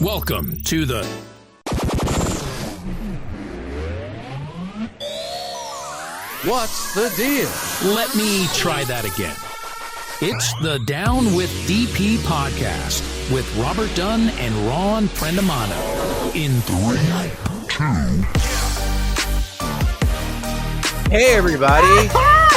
Welcome to the What's the deal? Let me try that again. It's the Down with DP podcast with Robert Dunn and Ron Prendamano in 3, 2. Hey, everybody.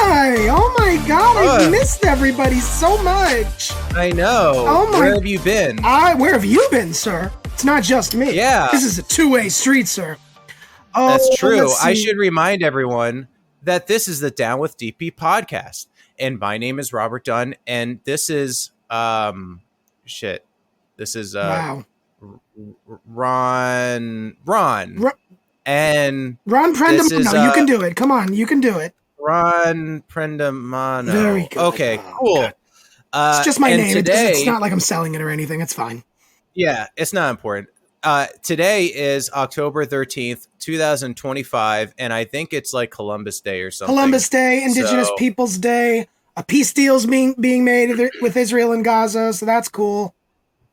Hi! Oh my God, I've missed everybody so much. I know. Oh my! Where have you been? Where have you been, sir? It's not just me. Yeah. This is a two-way street, sir. Oh, That's true. let's I see. should remind everyone that this is the Down with DP podcast. And my name is Robert Dunn. And this is, This is, Wow. Ron. And Ron this is, Prendamano, you can do it. Come on, you can do it. Ron Prendamano. Very good. Okay, Oh, cool. God. It's just my name. Today, It's not like I'm selling it or anything. It's fine. yeah, it's not important. Today is October 13th, 2025, and I think it's like Columbus Day or something. Columbus Day, Indigenous Peoples Day. A peace deal's being made with Israel and Gaza, so that's cool.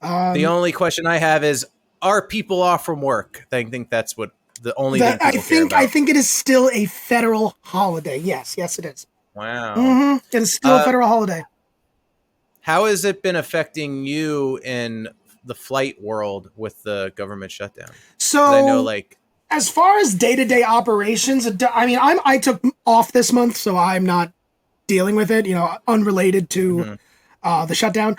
The only question I have is, are people off from work? I think that's what the only thing people care about. I think it is still a federal holiday. Yes, it is. Wow. Mm-hmm. It is still a federal holiday. How has it been affecting you in the flight world with the government shutdown? So I know, as far as day-to-day operations, I mean, I took off this month, so I'm not dealing with it, unrelated to the shutdown.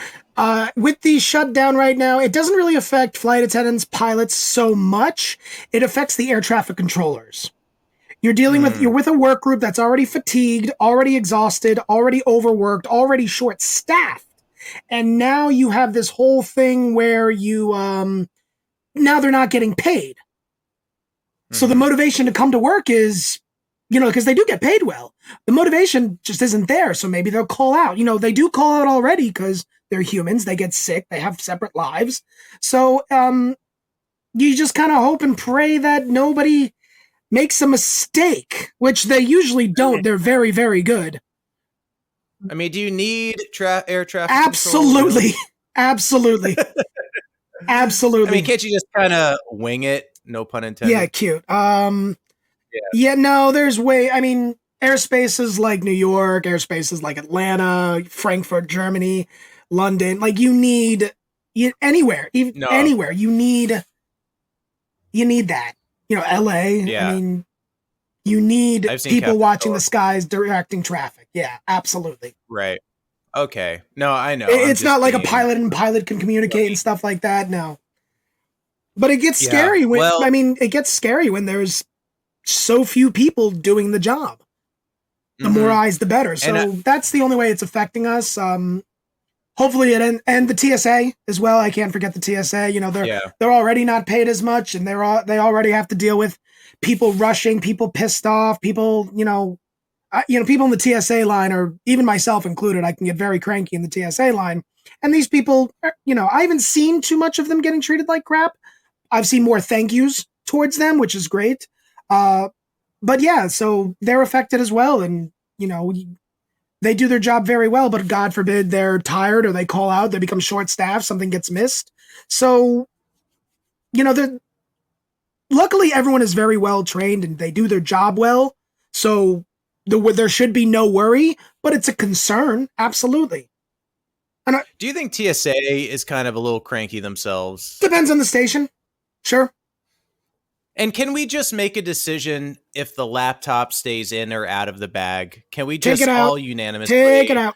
With the shutdown right now, it doesn't really affect flight attendants, pilots so much. It affects the air traffic controllers. You're dealing with, you're with a work group that's already fatigued, already exhausted, already overworked, already short-staffed. And now you have this whole thing where you, now they're not getting paid. So the motivation to come to work is, because they do get paid well. The motivation just isn't there. So maybe they'll call out. They do call out already because they're humans. They get sick. They have separate lives. So you just kind of hope and pray that nobody makes a mistake, which they usually don't. They're very, very good. I mean, do you need air traffic Absolutely. control? Absolutely. Absolutely. I mean, can't you just kind of wing it? No pun intended. Yeah, cute. No, there's airspaces like New York, airspaces like Atlanta, Frankfurt, Germany, London, anywhere, anywhere, you need that. LA, yeah. I mean, you need people watching the skies, directing traffic. Yeah, absolutely. Right. Okay. No, I know. It's not like a pilot and pilot can communicate and stuff like that. No. But it gets scary it gets scary when there's so few people doing the job. The more eyes, the better. So that's the only way it's affecting us. Hopefully and the TSA as well. I can't forget the TSA. They're already not paid as much, and they already have to deal with people rushing, people pissed off, people, people in the TSA line, or even myself included. I can get very cranky in the TSA line, and these people, I haven't seen too much of them getting treated like crap. I've seen more thank yous towards them, which is great. But yeah, so they're affected as well. And, they do their job very well, but God forbid they're tired or they call out, they become short-staffed, something gets missed. So, luckily everyone is very well trained and they do their job well. So there should be no worry, but it's a concern. Absolutely. And do you think TSA is kind of a little cranky themselves? Depends on the station. Sure. And can we just make a decision if the laptop stays in or out of the bag? Can we just all unanimously take it out?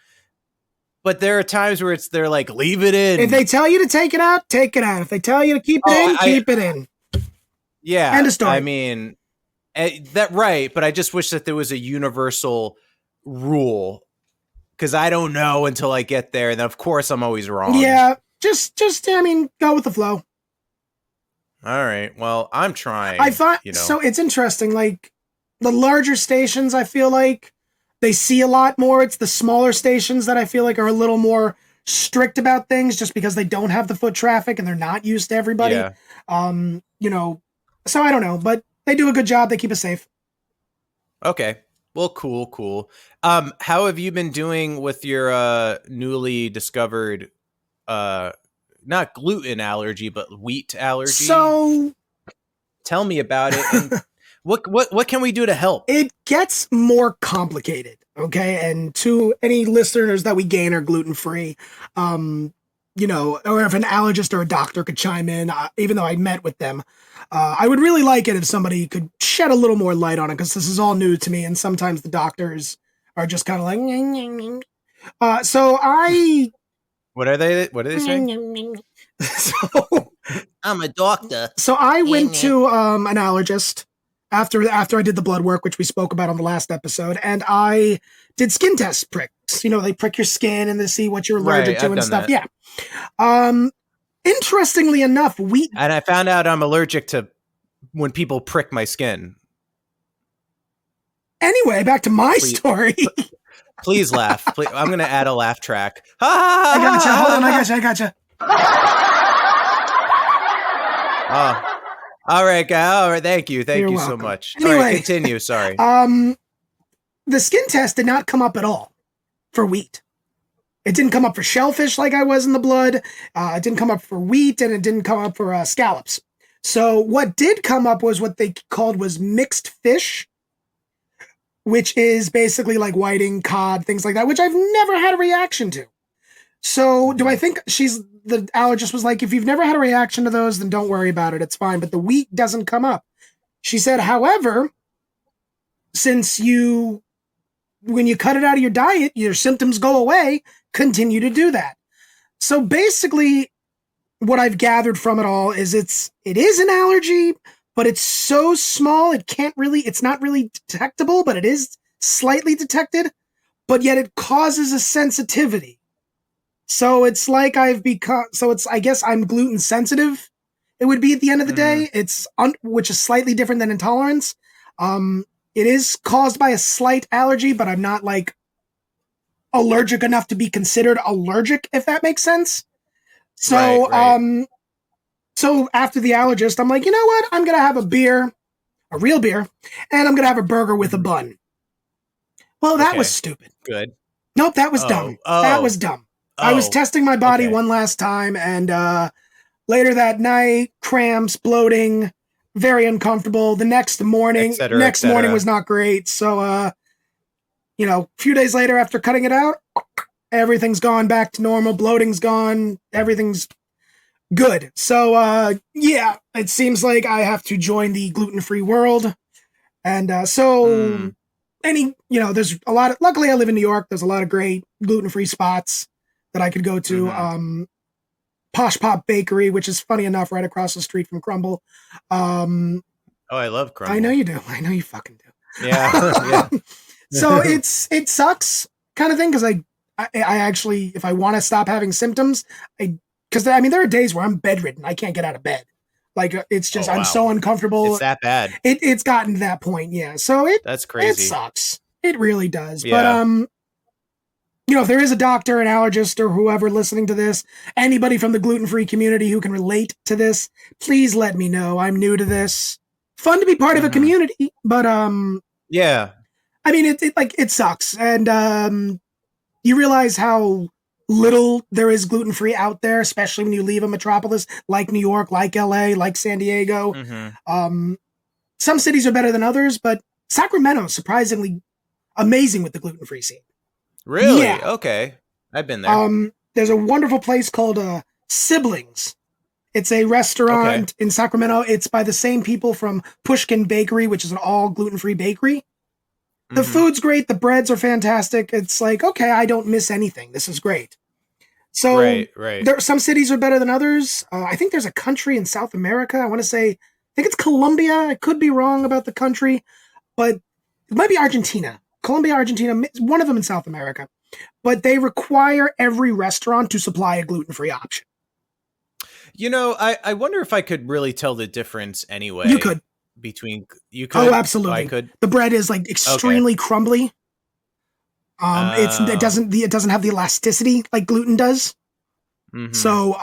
But there are times where they're like, leave it in. If they tell you to take it out, take it out. If they tell you to keep it in, keep it in. Yeah. End of story. I mean, right. But I just wish that there was a universal rule, because I don't know until I get there. And of course I'm always wrong. Yeah. Just go with the flow. All right. Well, I'm trying. I thought so. It's interesting. Like the larger stations, I feel like they see a lot more. It's the smaller stations that I feel like are a little more strict about things, just because they don't have the foot traffic and they're not used to everybody. Yeah. So I don't know, but they do a good job. They keep us safe. Okay. Well, cool. How have you been doing with your newly discovered not gluten allergy, but wheat allergy. So tell me about it. And what can we do to help? it gets more complicated. Okay. And to any listeners that we gain are gluten-free, you know, or if an allergist or a doctor could chime in, even though I met with them, I would really like it if somebody could shed a little more light on it, because this is all new to me. And sometimes the doctors are just kind of like, so I, what are they saying? so I'm a doctor. So I went to an allergist after I did the blood work, which we spoke about on the last episode, and I did skin test pricks. You know, they prick your skin and they see what you're allergic to and stuff. That. Yeah. Interestingly enough, wheat. And I found out I'm allergic to when people prick my skin. Anyway, back to my story. Please laugh. Please. I'm going to add a laugh track. I gotcha. Hold on. I gotcha. Oh, all right, guy. All right. Thank you. Thank you so much. Anyway, all right, continue. Sorry. The skin test did not come up at all for wheat. It didn't come up for shellfish like I was in the blood. It didn't come up for wheat, and it didn't come up for scallops. So what did come up was what they called was mixed fish, which is basically like whiting, cod, things like that, which I've never had a reaction to. So do I think the allergist was like, if you've never had a reaction to those, then don't worry about it. It's fine. But the wheat doesn't come up. She said, however, since when you cut it out of your diet, your symptoms go away, continue to do that. So basically what I've gathered from it all is it is an allergy, but it's so small. It's not really detectable, but it is slightly detected, but yet it causes a sensitivity. So it's like I guess I'm gluten sensitive. It would be at the end of the day. It's which is slightly different than intolerance. It is caused by a slight allergy, but I'm not like allergic enough to be considered allergic, if that makes sense. So, right. So after the allergist, I'm like, you know what? I'm going to have a real beer, and I'm going to have a burger with a bun. Well, that was stupid. Good. Nope, that was dumb. That was dumb. I was testing my body one last time, and later that night, cramps, bloating, very uncomfortable. The next morning, morning was not great. So, a few days later after cutting it out, everything's gone back to normal. Bloating's gone. Everything's good. So, yeah, it seems like I have to join the gluten-free world. And there's a lot of, luckily I live in New York. There's a lot of great gluten-free spots that I could go to. Posh Pop Bakery, which is funny enough right across the street from Crumble. I love Crumble. I know you do. I know you fucking do. Yeah. So it sucks kind of thing, because I actually, if I want to stop having symptoms, because there are days where I'm bedridden. I can't get out of bed. Like, it's just, I'm so uncomfortable. It's that bad. It's gotten to that point. Yeah. So that's crazy. It sucks. It really does. Yeah. But, if there is a doctor, an allergist, or whoever listening to this, anybody from the gluten-free community who can relate to this, please let me know. I'm new to this. Fun to be part of a community, but yeah. I mean, it sucks, and you realize how little there is gluten-free out there, especially when you leave a metropolis like New York, like LA, like San Diego. Some cities are better than others, but Sacramento is surprisingly amazing with the gluten-free scene. Really? Yeah. Okay. I've been there. There's a wonderful place called Siblings. It's a restaurant in Sacramento. It's by the same people from Pushkin Bakery, which is an all gluten-free bakery. The food's great. The breads are fantastic. It's like, okay, I don't miss anything. This is great. So right. Some cities are better than others. I think there's a country in South America. I think it's Colombia. I could be wrong about the country, but it might be Argentina. Colombia, Argentina, one of them in South America. But they require every restaurant to supply a gluten-free option. I wonder if I could really tell the difference anyway. You could. You could? Oh, absolutely. I could. The bread is like extremely crumbly. It doesn't have the elasticity like gluten does. So,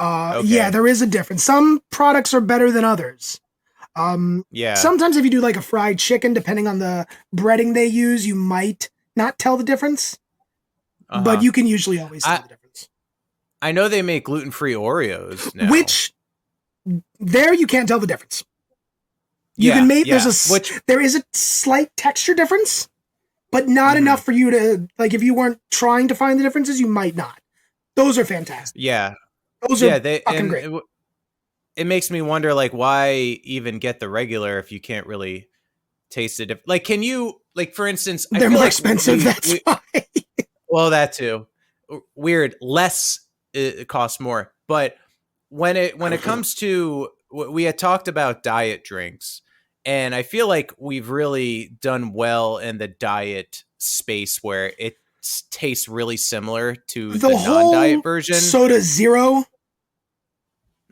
yeah, there is a difference. Some products are better than others. Sometimes if you do like a fried chicken, depending on the breading they use, you might not tell the difference, but you can usually always tell the difference. I know they make gluten-free Oreos now. Which there you can't tell the difference. You can make there is a slight texture difference, but not enough for you to like. If you weren't trying to find the differences, you might not. Those are fantastic. Yeah, those are fucking great. It makes me wonder, like, why even get the regular if you can't really taste it? Like, can you, like, for instance, they're more expensive. That's why. Well, that too. Weird. Less it costs more, but when it comes to, we had talked about diet drinks, and I feel like we've really done well in the diet space where it tastes really similar to the non-diet version. Soda Zero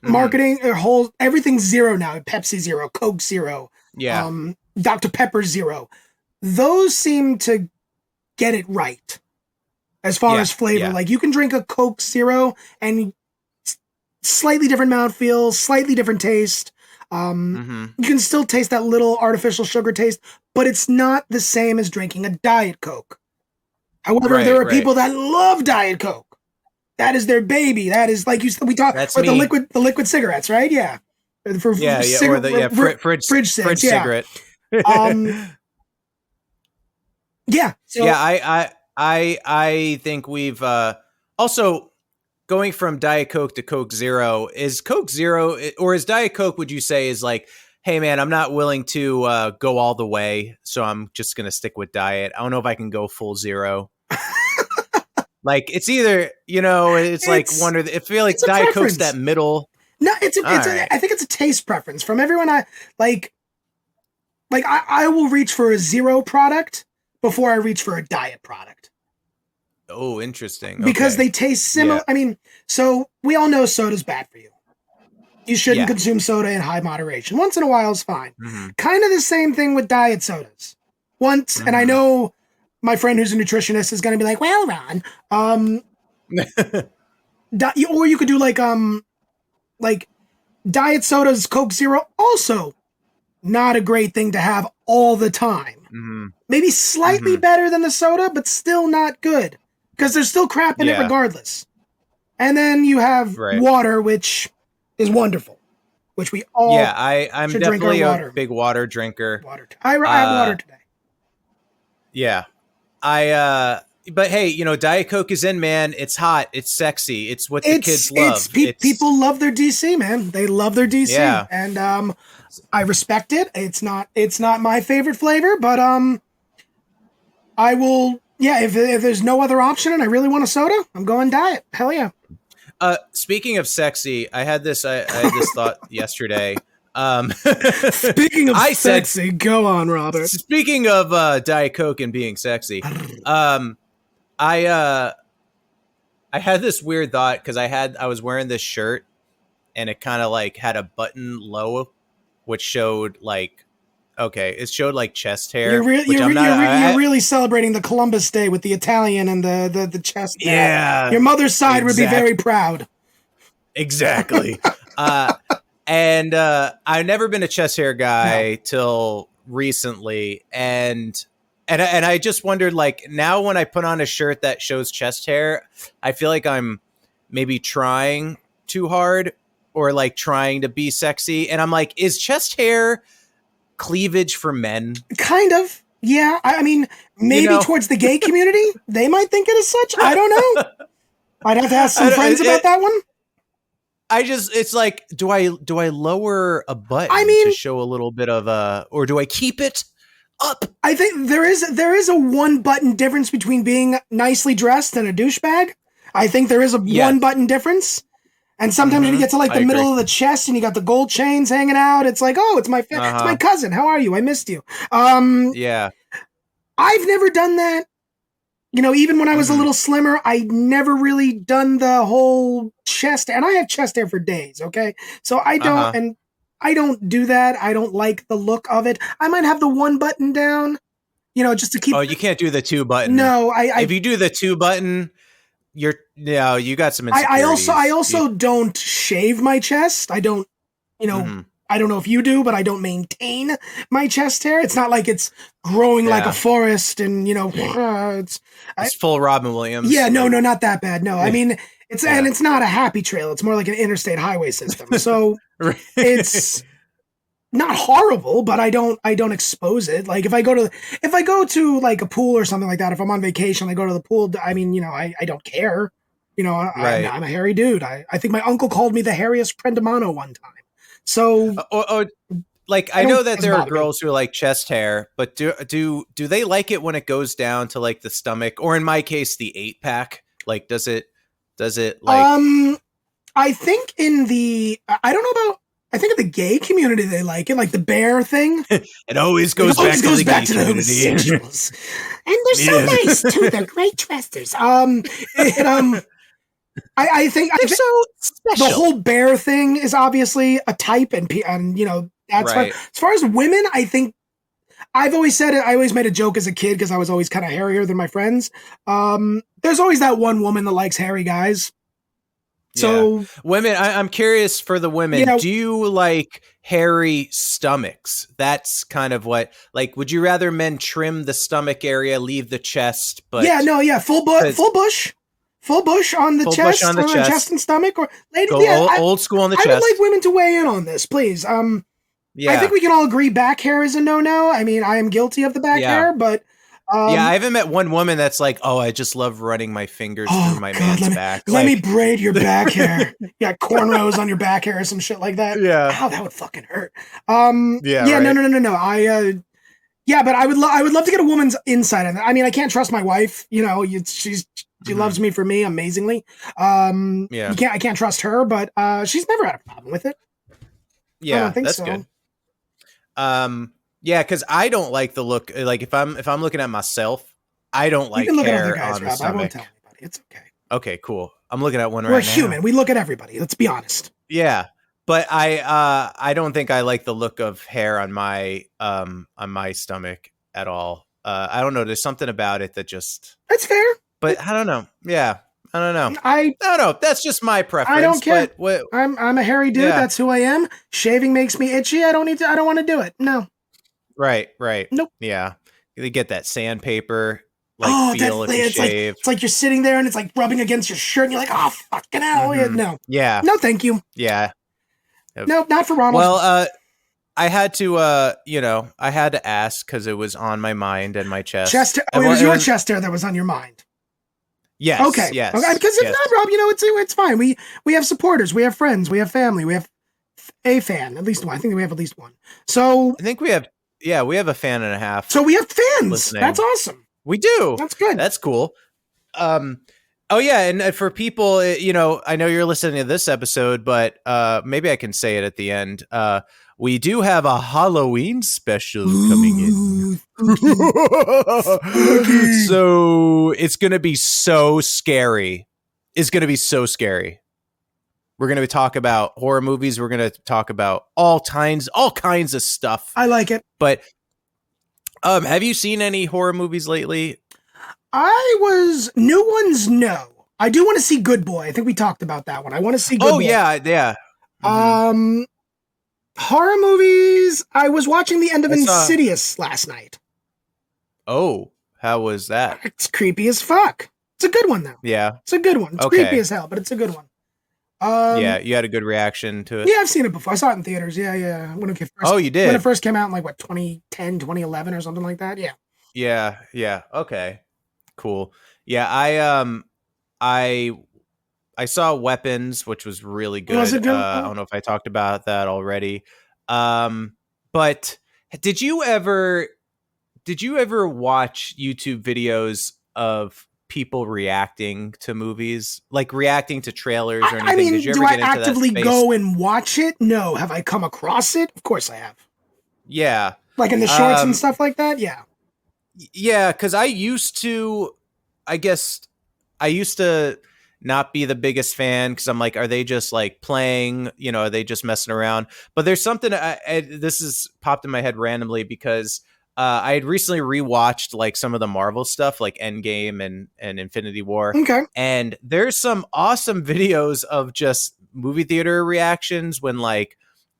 marketing, everything's zero now. Pepsi Zero, Coke Zero, Dr. Pepper Zero. Those seem to get it right as far as flavor. Like you can drink a Coke Zero and slightly different mouthfeel, slightly different taste. You can still taste that little artificial sugar taste, but it's not the same as drinking a Diet Coke. However, there are people that love Diet Coke. That is their baby. That is like we talk about the liquid cigarettes, right? Yeah. For fridge cigarette. Yeah. So, I think we've also going from Diet Coke to Coke Zero. Is Coke Zero, or is Diet Coke, would you say, is like, hey man, I'm not willing to go all the way, so I'm just gonna stick with diet. I don't know if I can go full zero. Like it's either, it's like wonder. I feel like Diet Coke's that middle. No, I think it's a taste preference from everyone. I will reach for a zero product before I reach for a diet product. Oh, interesting. Because they taste similar. Yeah. I mean, so we all know soda's bad for you. You shouldn't consume soda in high moderation. Once in a while is fine. Kind of the same thing with diet sodas. And I know my friend who's a nutritionist is going to be like, well, Ron, or you could do like diet sodas, Coke Zero, also not a great thing to have all the time. Maybe slightly better than the soda, but still not good because there's still crap in it regardless. And then you have water, which is wonderful, which we all I'm definitely a big water drinker. I have water today. Yeah. But hey, Diet Coke is in, man. It's hot. It's sexy. It's what the kids love. People love their DC, man. They love their DC. Yeah. And I respect it. It's not my favorite flavor, but I will, if there's no other option and I really want a soda, I'm going diet. Hell yeah. Speaking of sexy, I had this thought yesterday. Speaking of sexy, go on, Robert. Speaking of Diet Coke and being sexy, I had this weird thought because I was wearing this shirt and it kind of like had a button low, which showed like, it showed like chest hair. You're really celebrating the Columbus Day with the Italian and the chest hair. Yeah, your mother's side would be very proud. Exactly. And I've never been a chest hair guy till recently, and I just wondered, like, now when I put on a shirt that shows chest hair, I feel like I'm maybe trying too hard or like trying to be sexy, and I'm like, is chest hair cleavage for men? Kind of, yeah. I mean, maybe towards the gay community, they might think it as such. I don't know. I'd have to ask some friends about that one. It's like, do I lower a button to show a little bit of or do I keep it up? I think there is a one button difference between being nicely dressed and a douchebag. I think there is a one button difference. And sometimes when you get to like the middle of the chest and you got the gold chains hanging out, it's like, oh, it's my cousin. How are you? I missed you. I've never done that. Even when I was a little slimmer, I never really done the whole chest, and I have chest hair for days. Okay. So I don't, and I don't do that. I don't like the look of it. I might have the one button down, just to keep. Oh, you can't do the two button. No, if you do the two button, you got some insecurities. I also don't shave my chest. I don't, I don't know if you do, but I don't maintain my chest hair. It's not like it's growing like a forest and, it's full Robin Williams. Yeah, no, not that bad. No, I mean, And it's not a happy trail. It's more like an interstate highway system. So it's not horrible, but I don't expose it. Like if I go to like a pool or something like that, if I'm on vacation, I go to the pool. I mean, you know, I don't care. You know, I'm a hairy dude. I think my uncle called me the hairiest prendamano one time. So, like I know that there are girls who like chest hair, but do they like it when it goes down to like the stomach, or in my case, the 8-pack? Like, does it like? I think I don't know about. I think in the gay community they like it, like the bear thing. It always goes back to the homosexuals, and they're so nice too. They're great dressers. I think so special. The whole bear thing is obviously a type, and you know that's fine. As far as women, I think I've always said it. I always made a joke as a kid because I was always kind of hairier than my friends. There's always that one woman that likes hairy guys. So women, I'm curious for the women. You know, do you like hairy stomachs? That's kind of what, like, would you rather men trim the stomach area, leave the chest? But full bush on the chest, on the chest and stomach, or old school on the chest. I would like women to weigh in on this, please. I think we can all agree back hair is a no-no. I mean, I am guilty of the back hair, but. I haven't met one woman that's like, oh, I just love running my fingers through my man's back. Let me braid your back hair. Yeah, cornrows on your back hair or some shit like that. Yeah. Wow, that would fucking hurt. No. But I would love to get a woman's insight on that. I mean, I can't trust my wife. You know, she loves me for me amazingly. I can't trust her, but she's never had a problem with it. Yeah, I don't think that's so. Good. Yeah, because I don't like the look. Like if I'm looking at myself, I don't like hair on the stomach. I won't tell anybody. It's okay. Okay, cool. I'm looking at one right now. We're human. We look at everybody. Let's be honest. Yeah, but I don't think I like the look of hair on my stomach at all. I don't know. There's something about it that just. That's fair. But I don't know. Yeah. I don't know. I don't know. That's just my preference. I don't care. I'm a hairy dude. Yeah. That's who I am. Shaving makes me itchy. I don't want to do it. No. Right. Nope. Yeah. You get that sandpaper feel if you shave. It's like you're sitting there and it's like rubbing against your shirt and you're like, oh, fucking hell. Mm-hmm. No. Yeah. No, thank you. Yeah. No, not for Ronald. Well, I had to, I had to ask because it was on my mind and my chest. It was your chest hair that was on your mind. Yes. Okay. Yes. Okay. Because if not, Rob, it's fine. We have supporters. We have friends. We have family. We have a fan. At least one. I think we have at least one. So I think we have. Yeah, we have a fan and a half. So we have fans. Listening. That's awesome. We do. That's good. That's cool. Oh yeah, and for people, I know you're listening to this episode, but maybe I can say it at the end. We do have a Halloween special coming in. So it's going to be so scary. It's going to be so scary. We're going to talk about horror movies. We're going to talk about all kinds of stuff. I like it. But have you seen any horror movies lately? New ones, no. I do want to see Good Boy. I think we talked about that one. I want to see Good Boy. Oh, yeah. Mm-hmm. Horror movies. I was watching the end of Insidious last night. Oh, how was that? It's creepy as fuck. It's a good one, though. Yeah. It's a good one. It's creepy as hell, but it's a good one. Yeah, you had a good reaction to it. Yeah, I've seen it before. I saw it in theaters. Yeah. You did? When it first came out in 2010, 2011 or something like that. Yeah. Yeah. Okay. Cool. Yeah, I saw Weapons, which was really good. Was it good? I don't know if I talked about that already. But did you ever watch YouTube videos of people reacting to movies, like reacting to trailers or anything? I mean, did you ever do I get into actively that space? go and watch it? No. Have I come across it? Of course I have. Yeah. Like in the shorts and stuff like that? Yeah. Yeah, because I used to not be the bigged fan because I'm like, are they just like playing? Are they just messing around? But there's something, this has popped in my head randomly because I had recently rewatched like some of the Marvel stuff, like Endgame and Infinity War. Okay. And there's some awesome videos of just movie theater reactions when like,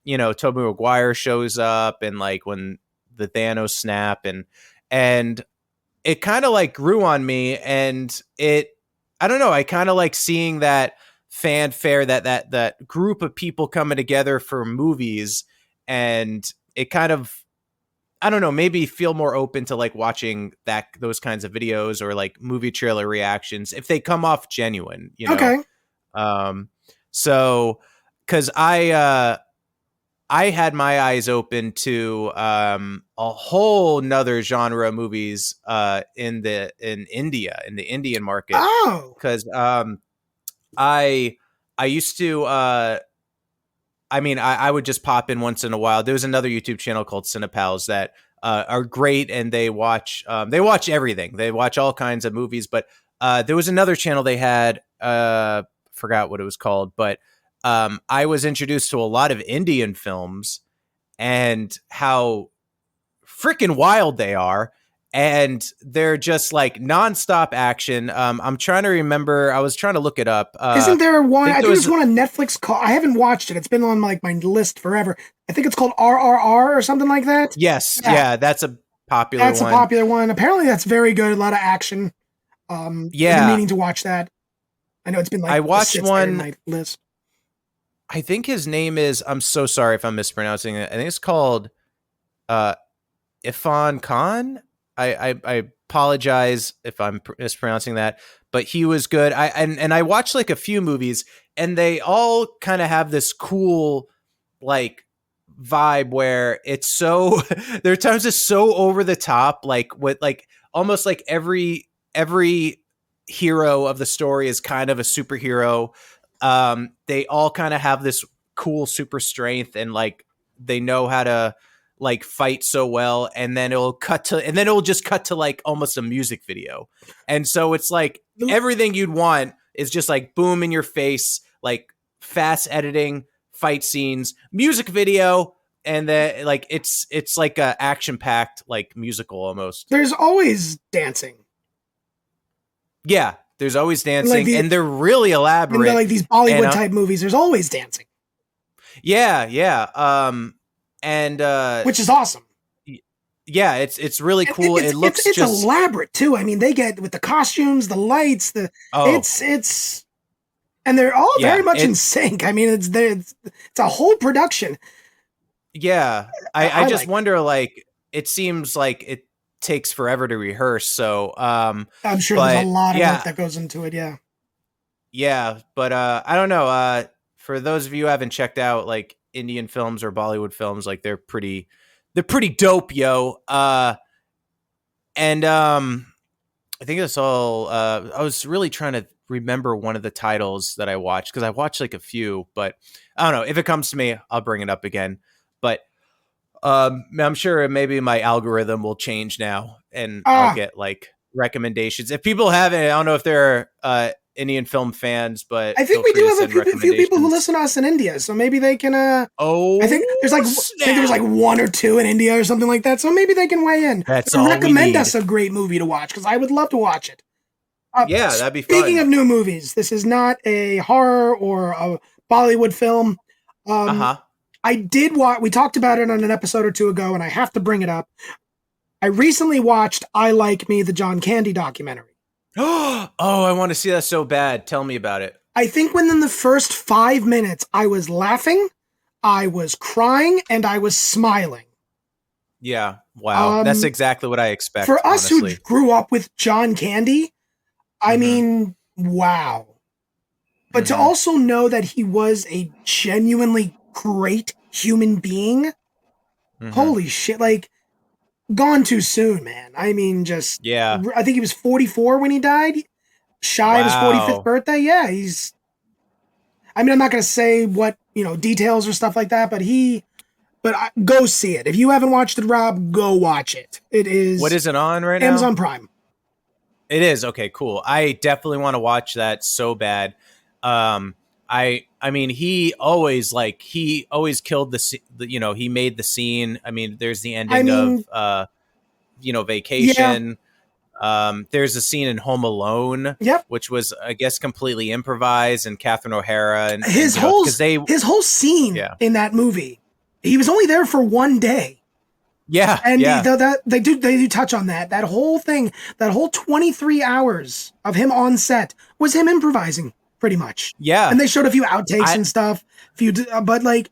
Tobey Maguire shows up and like when the Thanos snap and it kind of like grew on me and I don't know. I kind of like seeing that fanfare, that group of people coming together for movies, and it kind of, I don't know, maybe feel more open to like watching those kinds of videos or like movie trailer reactions if they come off genuine, you know? Okay. So, cause I had my eyes open to a whole nother genre of movies in India, in the Indian market. Oh. Cause I used to I would just pop in once in a while. There was another YouTube channel called Cinepals that are great, and they watch everything. They watch all kinds of movies. But there was another channel they had, forgot what it was called, but I was introduced to a lot of Indian films and how freaking wild they are. And they're just like nonstop action. I'm trying to remember. I was trying to look it up. Isn't there one? I think there's one on Netflix called. I haven't watched it. It's been on like my list forever. I think it's called RRR or something like that. Yes, yeah, that's a popular one. That's a popular one. Apparently, that's very good. A lot of action. Yeah, I've been meaning to watch that. I know it's been like I watched one on my list. I think his name is. I'm so sorry if I'm mispronouncing it. I think it's called Irfan Khan. I apologize if I'm mispronouncing that, but he was good. I watched like a few movies, and they all kind of have this cool like vibe where it's so there are times it's so over the top, like with like almost like every hero of the story is kind of a superhero. They all kind of have this cool super strength, and like they know how to like fight so well, and then it'll just cut to like almost a music video. And so it's like everything you'd want is just like boom in your face, like fast editing, fight scenes, music video, and then like it's like a action packed like musical almost. There's always dancing. Yeah, there's always dancing, like and they're really elaborate. And like these Bollywood type movies, there's always dancing. Yeah. And which is awesome. Yeah, it's really cool. It looks it's elaborate too. I mean, they get with the costumes, the lights, it's and they're all very much in sync. I mean, it's a whole production. Yeah. I just wonder, like, it seems like it takes forever to rehearse, so I'm sure there's a lot of work that goes into it, yeah. Yeah, but I don't know. For those of you who haven't checked out like Indian films or Bollywood films, like they're pretty dope, yo. And I think that's all. I was really trying to remember one of the titles that I watched, because I watched like a few, but I don't know. If it comes to me, I'll bring it up again. But I'm sure maybe my algorithm will change now, and I'll get like recommendations. If people haven't, I don't know if they're Indian film fans, but I think we do have a few people who listen to us in India, so maybe they can. I think there was like one or two in India or something like that, so maybe they can weigh in. That's all recommend us a great movie to watch, because I would love to watch it. Yeah, that'd be fun. Speaking of new movies, this is not a horror or a Bollywood film. I did watch. We talked about it on an episode or two ago, and I have to bring it up. I recently watched I Like Me, the John Candy documentary. Oh, I want to see that so bad. Tell me about it. I think within the first 5 minutes, I was laughing, I was crying, and I was smiling. Yeah. Wow. That's exactly what I expect. For us who grew up with John Candy, I mean, wow. But to also know that he was a genuinely great human being, holy shit, like, gone too soon, man. I mean, just... Yeah. I think he was 44 when he died. Shy of his 45th birthday. Yeah, he's... I mean, I'm not going to say what, details or stuff like that, but go see it. If you haven't watched it, Rob, go watch it. It is... What is it on right now? Amazon Prime. It is? Okay, cool. I definitely want to watch that so bad. I mean, he always killed he made the scene. I mean, there's the ending of, Vacation. Yeah. There's a scene in Home Alone, which was, I guess, completely improvised, and Catherine O'Hara and his whole scene in that movie. He was only there for one day. Yeah, And yeah. they do touch on that. That whole thing, that whole 23 hours of him on set was him improvising pretty much. Yeah. And they showed a few outtakes and stuff. But like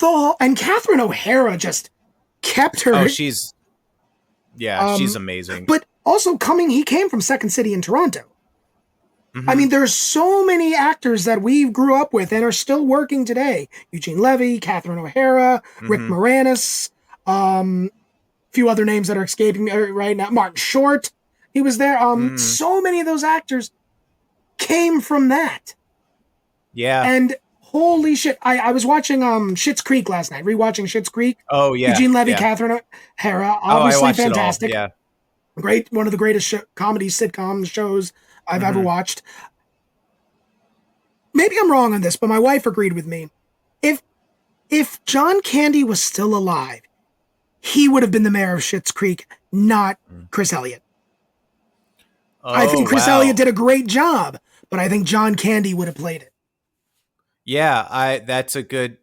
and Catherine O'Hara just kept her. Oh, she's amazing. But also he came from Second City in Toronto. Mm-hmm. I mean, there's so many actors that we grew up with and are still working today. Eugene Levy, Catherine O'Hara, Rick Moranis, few other names that are escaping me right now. Martin Short, he was there. So many of those actors came from that. Yeah. And holy shit, I was watching Schitt's Creek last night, rewatching Schitt's Creek. Oh yeah. Eugene Levy, yeah. Catherine O'Hara, obviously fantastic. Yeah. Great, one of the greatest comedy sitcom shows I've ever watched. Maybe I'm wrong on this, but my wife agreed with me. If John Candy was still alive, he would have been the mayor of Schitt's Creek, not Chris Elliott. I think Chris Elliott did a great job, but I think John Candy would have played it. Yeah, that's a good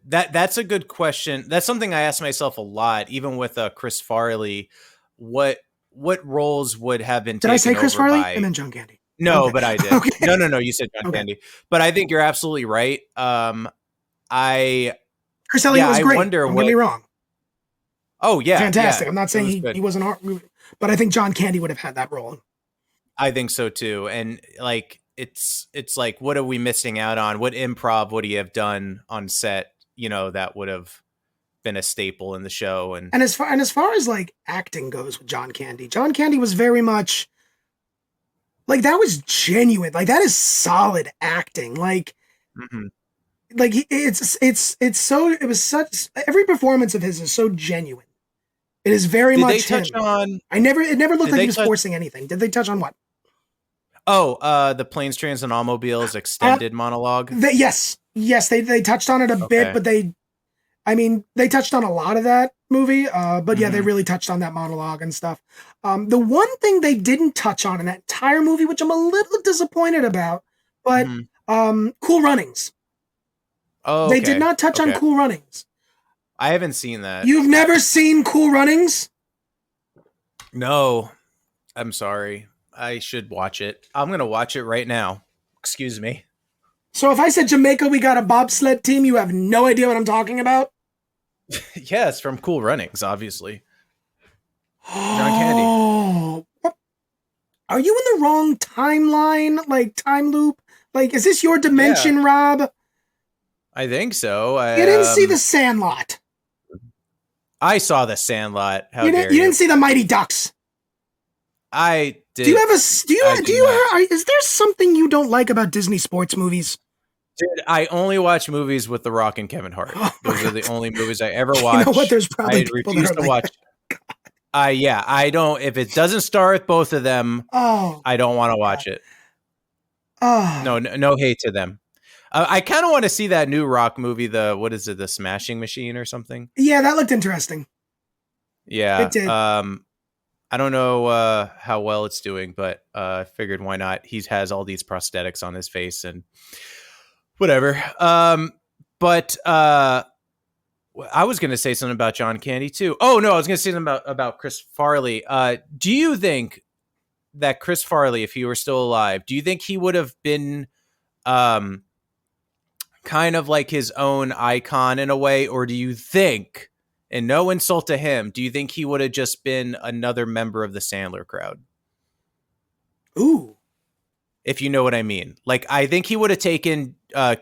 question. That's something I ask myself a lot, even with Chris Farley. What roles would have been taken over by... Did I say Chris Farley? I meant John Candy. No, okay. But I did. Okay. No, you said John Candy. But I think you're absolutely right. Chris Elliott was great. Don't get me wrong. Oh, yeah. Fantastic. Yeah, I'm not saying he wasn't, but I think John Candy would have had that role. I think so too. And like, it's like, what are we missing out on? What improv would he have done on set? That would have been a staple in the show. And as far as like acting goes with John Candy was very much like, that was genuine. Like, that is solid acting. Like, like every performance of his is so genuine. It is very much Did they touch on... it never looked like he was forcing anything. Did they touch on what? Oh, the Planes, Trains, and Automobiles extended monologue? Yes, they touched on it a bit, but they touched on a lot of that movie, but yeah, they really touched on that monologue and stuff. The one thing they didn't touch on in that entire movie, which I'm a little disappointed about, but Cool Runnings. Oh, okay. They did not touch on Cool Runnings. I haven't seen that. You've never seen Cool Runnings? No, I'm sorry. I should watch it. I'm going to watch it right now. Excuse me. So if I said Jamaica, we got a bobsled team, you have no idea what I'm talking about? Yes, from Cool Runnings, obviously. John Candy. Are you in the wrong timeline? Like, time loop? Like, is this your dimension, Rob? I think so. You didn't see The Sandlot. I saw The Sandlot. You didn't see The Mighty Ducks. I did. Is there something you don't like about Disney sports movies? Dude, I only watch movies with The Rock and Kevin Hart. Those are the only movies I ever watch. You know what? There's probably people refuse that are to watch. I don't. If it doesn't star with both of them, I don't want to watch it. No hate to them. I kind of want to see that new Rock movie. The Smashing Machine or something? Yeah, that looked interesting. Yeah, it did. I don't know how well it's doing, but I figured why not? He has all these prosthetics on his face and whatever. But I was going to say something about John Candy too. Oh no, I was going to say something about Chris Farley. Do you think that Chris Farley, if he were still alive, do you think he would have been kind of like his own icon in a way? Or do you think, and no insult to him, do you think he would have just been another member of the Sandler crowd? Ooh. If you know what I mean. Like, I think he would have taken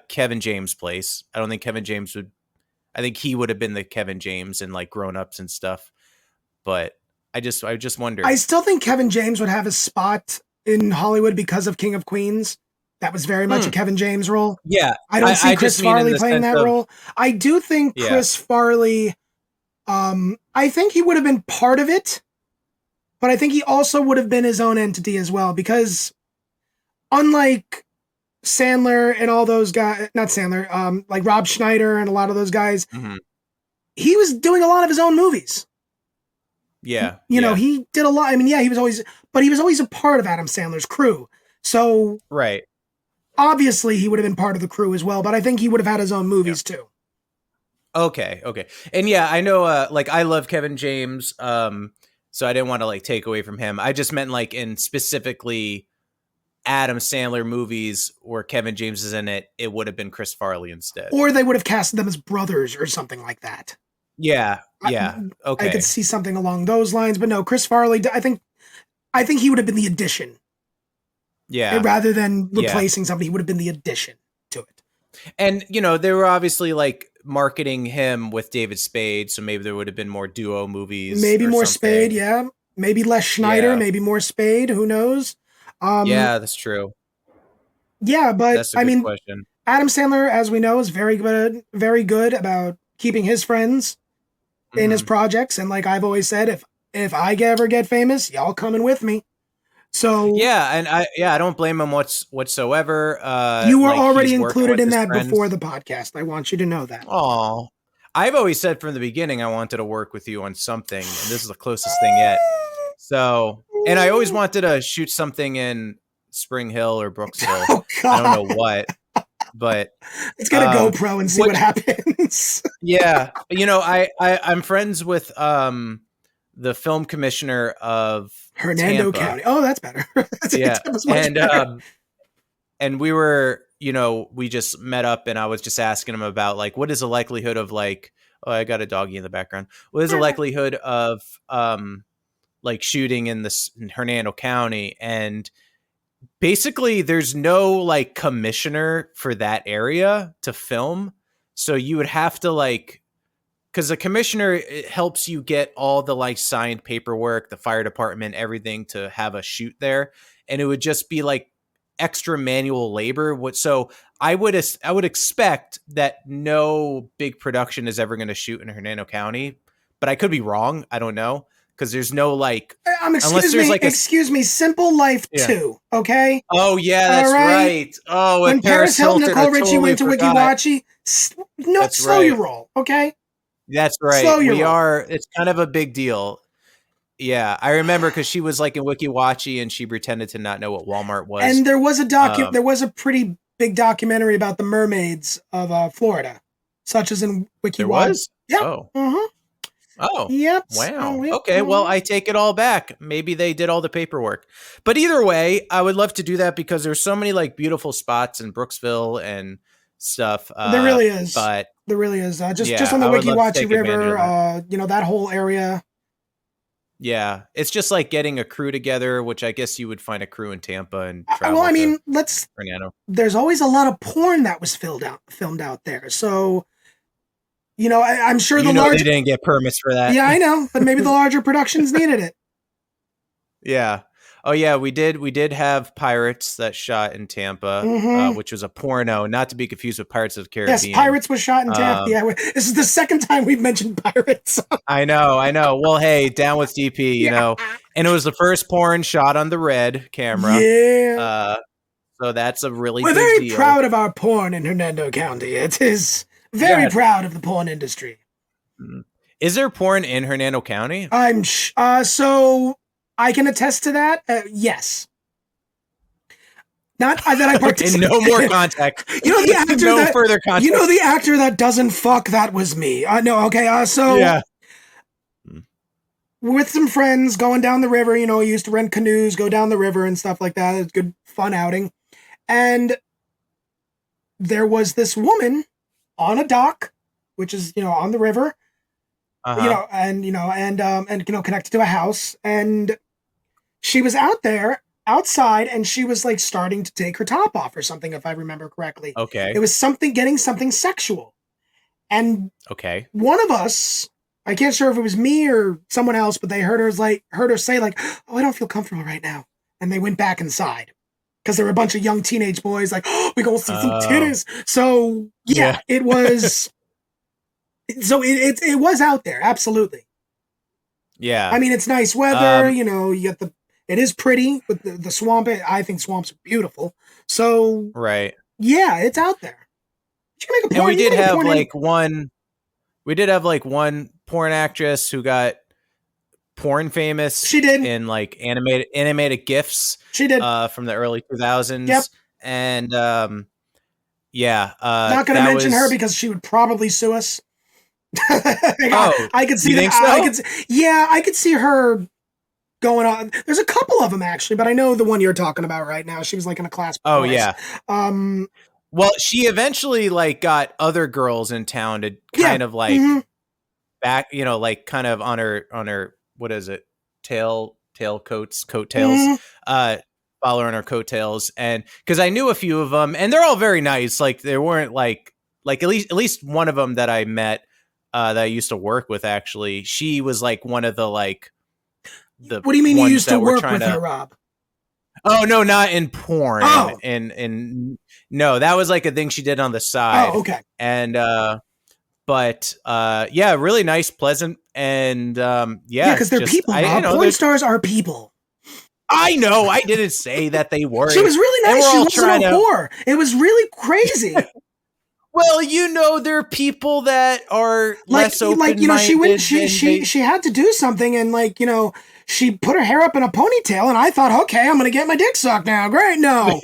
Kevin James' place. I don't think Kevin James would. I think he would have been the Kevin James and like Grown Ups and stuff. But I just wonder. I still think Kevin James would have a spot in Hollywood because of King of Queens. That was very much a Kevin James role. Yeah. I don't see Chris Farley playing that role. I do think Chris Farley, I think he would have been part of it, but I think he also would have been his own entity as well, because unlike Sandler and all those guys, not Sandler, like Rob Schneider and a lot of those guys, he was doing a lot of his own movies. Yeah. You know, he did a lot. I mean, he was always a part of Adam Sandler's crew. So obviously he would have been part of the crew as well, but I think he would have had his own movies too. Okay. And yeah, I know like I love Kevin James. So I didn't want to like take away from him. I just meant like in specifically Adam Sandler movies where Kevin James is in it, it would have been Chris Farley instead. Or they would have casted them as brothers or something like that. Yeah. I could see something along those lines, but no, Chris Farley, I think he would have been the addition. Yeah. And rather than replacing somebody, he would have been the addition to it. And, you know, they were obviously like marketing him with David Spade, so maybe there would have been more duo movies. Maybe more something. Spade, yeah. Maybe less Schneider, maybe more Spade, who knows? Yeah, that's true. Yeah, but that's a good question. Adam Sandler, as we know, is very good about keeping his friends in his projects. And like I've always said, if I ever get famous, y'all coming with me. So yeah, and I don't blame him whatsoever. You were already included in that before the podcast. I want you to know that. Oh, I've always said from the beginning I wanted to work with you on something, and this is the closest thing yet. So, and I always wanted to shoot something in Spring Hill or Brooksville. Oh, I don't know what, but let's get a GoPro and see what happens. Yeah, you know, I'm friends with the film commissioner of Hernando Tampa. County. Oh, that's better. Yeah, and better. And we were, you know, we just met up, and I was just asking him about like, what is the likelihood of like, oh, I got a doggy in the background. What is the likelihood of like shooting in Hernando County? And basically, there's no like commissioner for that area to film, so you would have to like. Because the commissioner helps you get all the like signed paperwork, the fire department, everything to have a shoot there, and it would just be like extra manual labor. So I would expect that no big production is ever going to shoot in Hernando County, but I could be wrong. I don't know because there's no like. Excuse me, Simple Life 2. Okay. Oh yeah, that's right. Oh, when Paris Hilton, Nicole Richie went to WikiWatchy, slow your roll. Okay. That's right. It's kind of a big deal. Yeah, I remember because she was like in WikiWatchy and she pretended to not know what Walmart was. And there was there was a pretty big documentary about the mermaids of Florida, such as in WikiWatchy. There was? Yeah. Oh. Mm-hmm. Oh. Yep. Wow. Okay, well, I take it all back. Maybe they did all the paperwork. But either way, I would love to do that because there's so many like beautiful spots in Brooksville and stuff. There really is. But there really is. Just on the WikiWatchy River, you know, that whole area. Yeah, it's just like getting a crew together, which I guess you would find a crew in Tampa and travel. Well, I mean, there's always a lot of porn that was filmed out there. So, you know, I'm sure they didn't get permits for that. Yeah, I know, but maybe the larger productions needed it. Yeah. Oh yeah, we did have Pirates that shot in Tampa, which was a porno, not to be confused with Pirates of the Caribbean. Yes, Pirates was shot in Tampa. Yeah, this is the second time we've mentioned Pirates. I know. Well, hey, down with DP, you know. And it was the first porn shot on the Red camera. Yeah. So that's a really We're big very deal. proud of our porn in Hernando County. It is very proud of the porn industry. Is there porn in Hernando County? So I can attest to that. Yes. Not that I participate. No more contact. You know the actor further contact. You know the actor that doesn't fuck. That was me. No. Okay. So yeah. With some friends going down the river. You know, we used to rent canoes, go down the river and stuff like that. It's a good fun outing. And there was this woman on a dock, which is, you know, on the river. You know, and connected to a house, and she was outside, and she was like starting to take her top off or something, if I remember correctly. Okay. It was getting something sexual. And one of us, I can't sure if it was me or someone else, but they heard her say like, "Oh, I don't feel comfortable right now." And they went back inside because there were a bunch of young teenage boys like, "Oh, we gonna see some titties." So yeah. It was. So it was out there, absolutely. Yeah. I mean, it's nice weather, you know, it is pretty with the swamp. I think swamps are beautiful. So, right. Yeah, it's out there. And we did have like one porn actress who got porn famous. She did. In like animated GIFs. She did. From the early 2000s. Yep. And, yeah. Not going to mention her because she would probably sue us. I could see you think that. so? I could see her going on. There's a couple of them actually, but I know the one you're talking about right now. She was like in a class. Oh yeah. Um. Well, she eventually like got other girls in town to kind of like back, like kind of on her what is it, coattails, follow her on her coattails, and because I knew a few of them, and they're all very nice. Like they weren't like at least one of them that I met that I used to work with. Actually, she was like one of the like the. What do you mean you used to work with her, Rob? Oh no, not in porn. Oh. And no, that was like a thing she did on the side. Oh, okay. And but yeah, really nice, pleasant, and because they're people. Porn stars are people. I know. I didn't say that they were. She was really nice. She wasn't a whore. It was really crazy. Well, there are people that are less open-minded. She had to do something, and she put her hair up in a ponytail, and I thought, okay, I'm gonna get my dick sucked now. Great, no,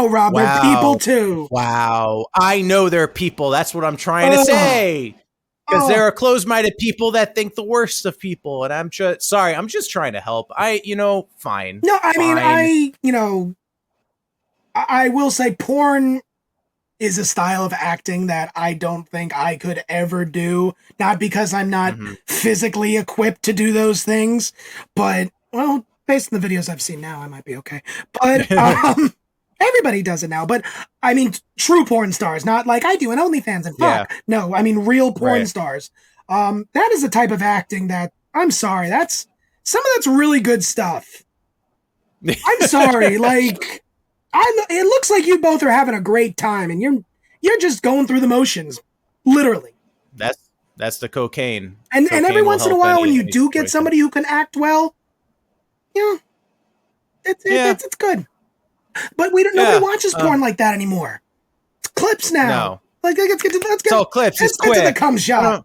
Rob, they're people too. Wow, I know they're people. That's what I'm trying to say. Because there are closed-minded people that think the worst of people, and I'm just trying to help. Fine. No, I mean, I will say porn is a style of acting that I don't think I could ever do. Not because I'm not physically equipped to do those things, but, well, based on the videos I've seen now, I might be okay. But, everybody does it now, but I mean, true porn stars, not like I do an OnlyFans and fuck. Yeah. No, I mean, real porn stars. That is the type of acting that, I'm sorry, some of that's really good stuff. I'm sorry, it looks like you both are having a great time, and you're just going through the motions, literally. That's the cocaine. And every once in a while, when you do get somebody who can act well, it's good. But nobody watches porn like that anymore. It's clips now. No. Let's get it's all clips. It's quick. Get to the cum shot.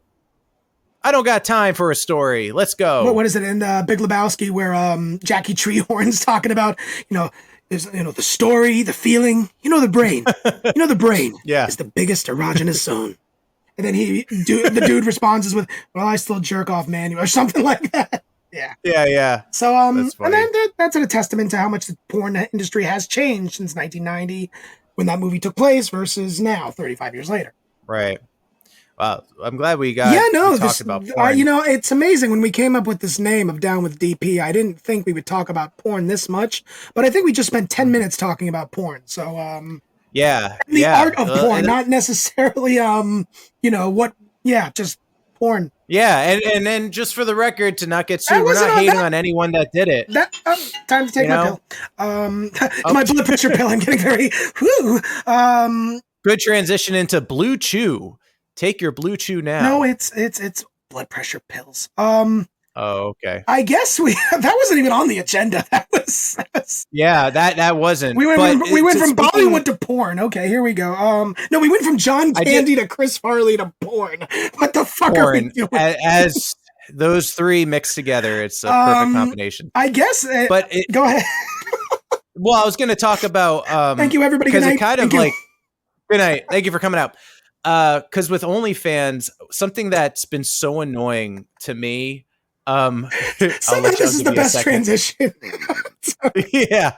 I don't got time for a story. Let's go. What is it in Big Lebowski where Jackie Treehorn's talking about, there's the story, the feeling, the brain. The brain is the biggest erogenous zone. And then the dude responds with, well, I still jerk off manual or something like that. Yeah. So, and then that's a testament to how much the porn industry has changed since 1990 when that movie took place versus now, 35 years later. Right. Well, I'm glad we talked about porn. It's amazing when we came up with this name of Down with DP. I didn't think we would talk about porn this much, but I think we just spent 10 minutes talking about porn. So, the art of porn, not necessarily, just porn. Yeah, and then just for the record, to not get sued, we're not hating on anyone that did it. Time to take my pill. My blood pressure pill. I'm getting very Good transition into Blue Chew. Take your Blue Chew now. No, it's blood pressure pills. Oh, okay. I guess that wasn't even on the agenda. That was that wasn't. We went from Bollywood to porn. Okay, here we go. No, we went from John Candy to Chris Farley to porn. What the fuck are we doing? As those three mixed together, it's a perfect combination. I guess. Go ahead. Well, I was going to talk about. Thank you, everybody. Because it kind of like. Good night. Thank you for coming out. Because with OnlyFans, something that's been so annoying to me. Somehow this is the best transition. Yeah.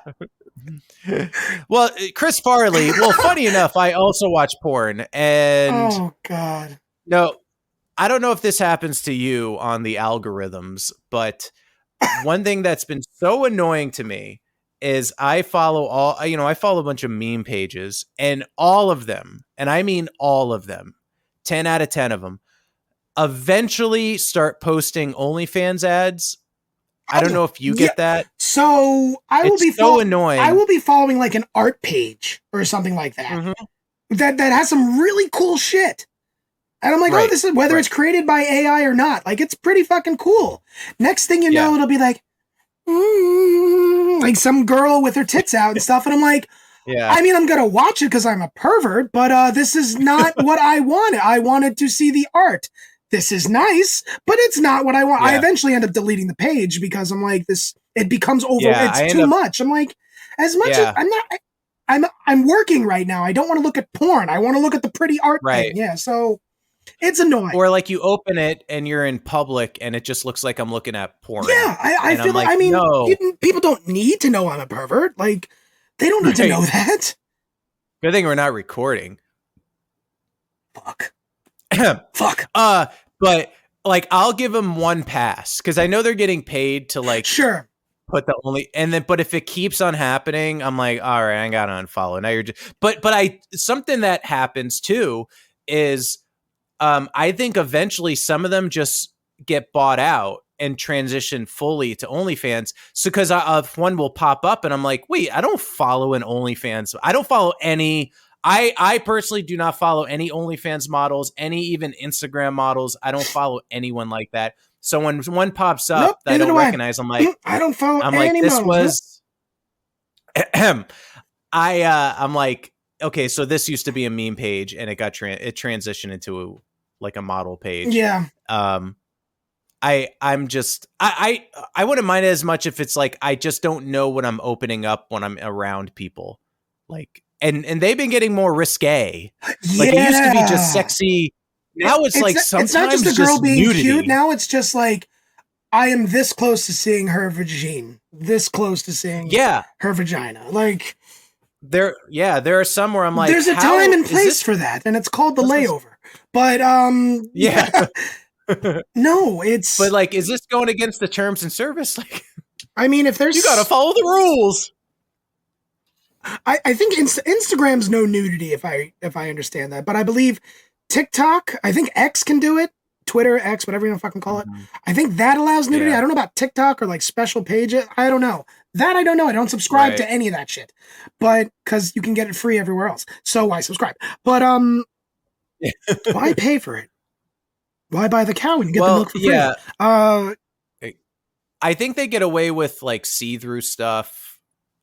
Well, Chris Farley. Well, funny enough, I also watch porn, and oh god, no, I don't know if this happens to you on the algorithms, but one thing that's been so annoying to me is I follow a bunch of meme pages, and all of them, and I mean all of them, 10 out of 10 of them, eventually start posting OnlyFans ads. I don't know if you get that. So it's so annoying. I will be following like an art page or something like that. That has some really cool shit. And I'm like, oh, this is whether it's created by AI or not. Like, it's pretty fucking cool. Next thing you know, it'll be like, like some girl with her tits out and stuff. And I'm like, I mean, I'm going to watch it because I'm a pervert, but this is not what I wanted. I wanted to see the art. This is nice, but it's not what I want. I eventually end up deleting the page because I'm like, it becomes over. It's too much. I'm like, as much as I'm working right now. I don't want to look at porn. I want to look at the pretty art thing. Yeah. So It's annoying. Or like you open it and you're in public and it just looks like I'm looking at porn. Yeah, I feel like, I mean, people don't need to know I'm a pervert. Like, they don't need to know that. Good thing we're not recording. Fuck. But like, I'll give them one pass because I know they're getting paid to like put the only, and then but if it keeps on happening, I'm like, all right, I gotta unfollow. Now you're just, but something that happens too is, I think eventually some of them just get bought out and transition fully to OnlyFans. So because one will pop up and I'm like, wait, I don't follow an OnlyFans. I don't follow any. I personally do not follow any OnlyFans models, any even Instagram models. I don't follow anyone like that. So when one pops up that I don't recognize, I'm like, I don't follow. I'm like, this was. I'm like, okay, so this used to be a meme page, and it got it transitioned into like a model page. Yeah. I'm just I wouldn't mind it as much if it's like I just don't know what I'm opening up when I'm around people, like. And they've been getting more risque. Like it used to be just sexy. Now it's like sometimes it's not just a girl being nudity. Cute. Now it's just like I am this close to seeing her vagina, this close to seeing her vagina. Like there are some where I'm like, there's a time and place for that, and it's called the layover. But no, it's but like, is this going against the terms and service? Like, I mean, if there's you got to follow the rules. I think Instagram's no nudity if I understand that, but I believe TikTok, I think X can do it, Twitter, X, whatever you want to fucking call it. I think that allows nudity. I don't know about TikTok or like special pages. I don't know. That I don't know. I don't subscribe to any of that shit, but because you can get it free everywhere else, so why subscribe? But why pay for it? Why buy the cow when you get the milk for free? I think they get away with like see-through stuff.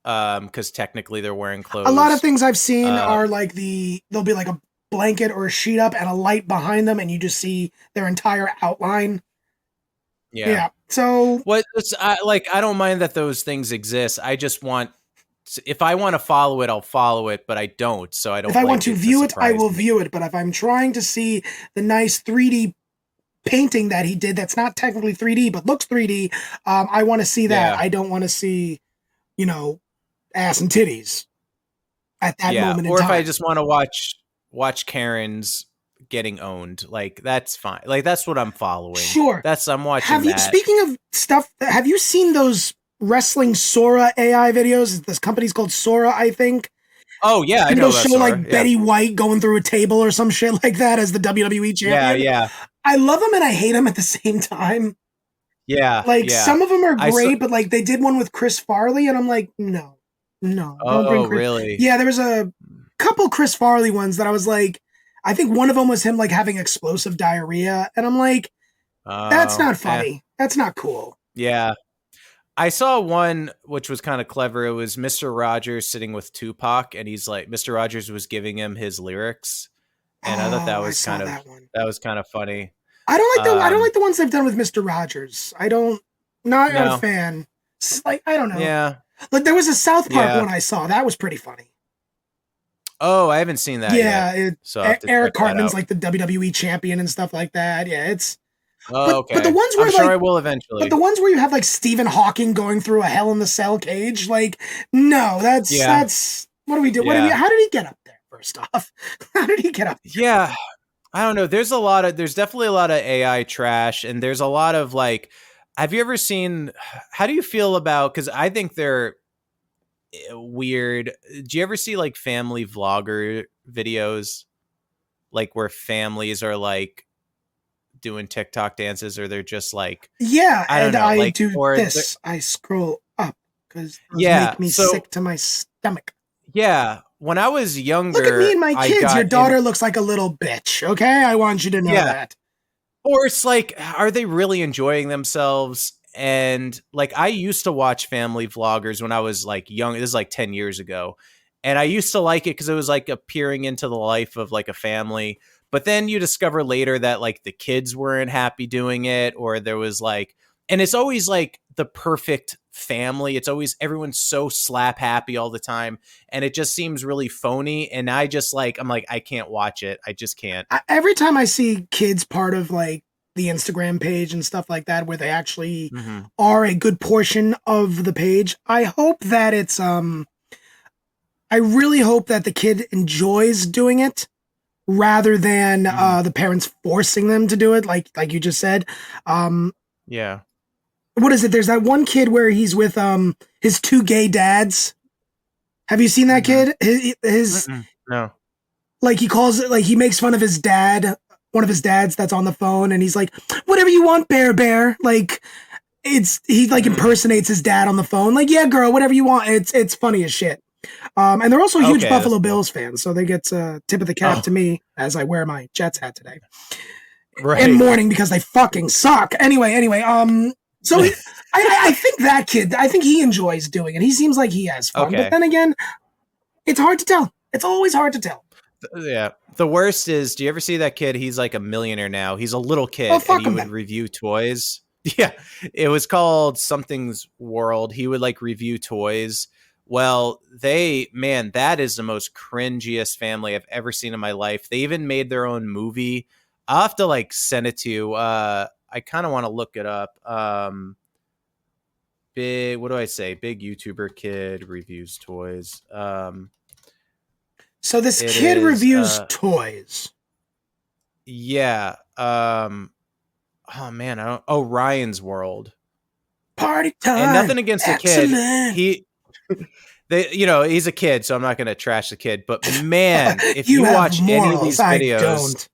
Because technically they're wearing clothes. A lot of things I've seen are like there'll be like a blanket or a sheet up and a light behind them, and you just see their entire outline. Yeah. So what? I don't mind that those things exist. I just want, if I want to follow it, I'll follow it, but I don't. So I don't. If I want to view it, I will view it. But if I'm trying to see the nice 3D painting that he did, that's not technically 3D but looks 3D, I want to see that. I don't want to see, ass and titties at that moment in time. Or if I just want to watch Karen's getting owned, like that's fine. Like that's what I'm following. Sure. I'm watching Speaking of stuff, have you seen those wrestling Sora AI videos? This company's called Sora, I think. Oh yeah, I know that. Show like Betty White going through a table or some shit like that as the WWE champion. Yeah. I love them and I hate them at the same time. Yeah. Like some of them are great, but like they did one with Chris Farley and I'm like, no. Oh, really? Yeah, there was a couple Chris Farley ones that I was like, I think one of them was him like having explosive diarrhea, and I'm like, that's not funny. That's not cool. Yeah. I saw one which was kind of clever. It was Mr. Rogers sitting with Tupac, and he's like, Mr. Rogers was giving him his lyrics, and I thought that was kind of funny. I don't like the ones they've done with Mr. Rogers. Not a fan. Like I don't know. Yeah. Like there was a South Park one I saw. That was pretty funny. Oh, I haven't seen that yet. Eric Cartman's like the WWE champion and stuff like that. Yeah, it's. Okay. But the ones where I'm sure I will eventually. But the ones where you have like Stephen Hawking going through a Hell in the Cell cage, like no, that's what do we do? Yeah. How did he get up there? First off, how did he get up there? Yeah, I don't know. There's definitely a lot of AI trash, and there's a lot of like. Have you ever seen, how do you feel about, because I think they're weird. Do you ever see like family vlogger videos? Like where families are like doing TikTok dances, or they're just like. Yeah, I don't know, I like, do this. I scroll up because make me sick to my stomach. Yeah. When I was younger. Look at me and my kids. Your daughter looks like a little bitch. Okay? I want you to know that. Or it's like, are they really enjoying themselves? And like, I used to watch family vloggers when I was like young. This is like 10 years ago. And I used to like it because it was like appearing into the life of like a family. But then you discover later that like the kids weren't happy doing it, or there was like, and it's always like the perfect family. It's always everyone's so slap happy all the time, and it just seems really phony. And I just I'm like, I can't watch it. I just can't. Every time I see kids part of like the Instagram page and stuff like that, where they actually are a good portion of the page, I hope that it's I really hope that the kid enjoys doing it rather than the parents forcing them to do it, like you just said. Yeah. What is it? There's that one kid where he's with his two gay dads. Have you seen that kid? His no. Like he calls it, like he makes fun of his dad, one of his dads that's on the phone, and he's like, "Whatever you want, bear." Like he like impersonates his dad on the phone. Like, "Yeah, girl, whatever you want." It's funny as shit. And they're also huge Buffalo Bills fans, so they get tip of the cap to me as I wear my Jets hat today. Right. In mourning because they fucking suck. Anyway. So I think that kid, I think he enjoys doing it. He seems like he has fun. But then again, it's hard to tell. It's always hard to tell. Yeah. The worst is, do you ever see that kid? He's like a millionaire now. He's a little kid, and he would review toys. Yeah. It was called Something's World. He would like review toys. Well, that is the most cringiest family I've ever seen in my life. They even made their own movie. I'll have to like send it to you. I kind of want to look it up. What do I say? Big YouTuber kid reviews toys. So this kid reviews toys. Yeah. Oh man, Ryan's World. Party time. And nothing against the kid. He's a kid, so I'm not going to trash the kid. But man, if you watch any of these videos,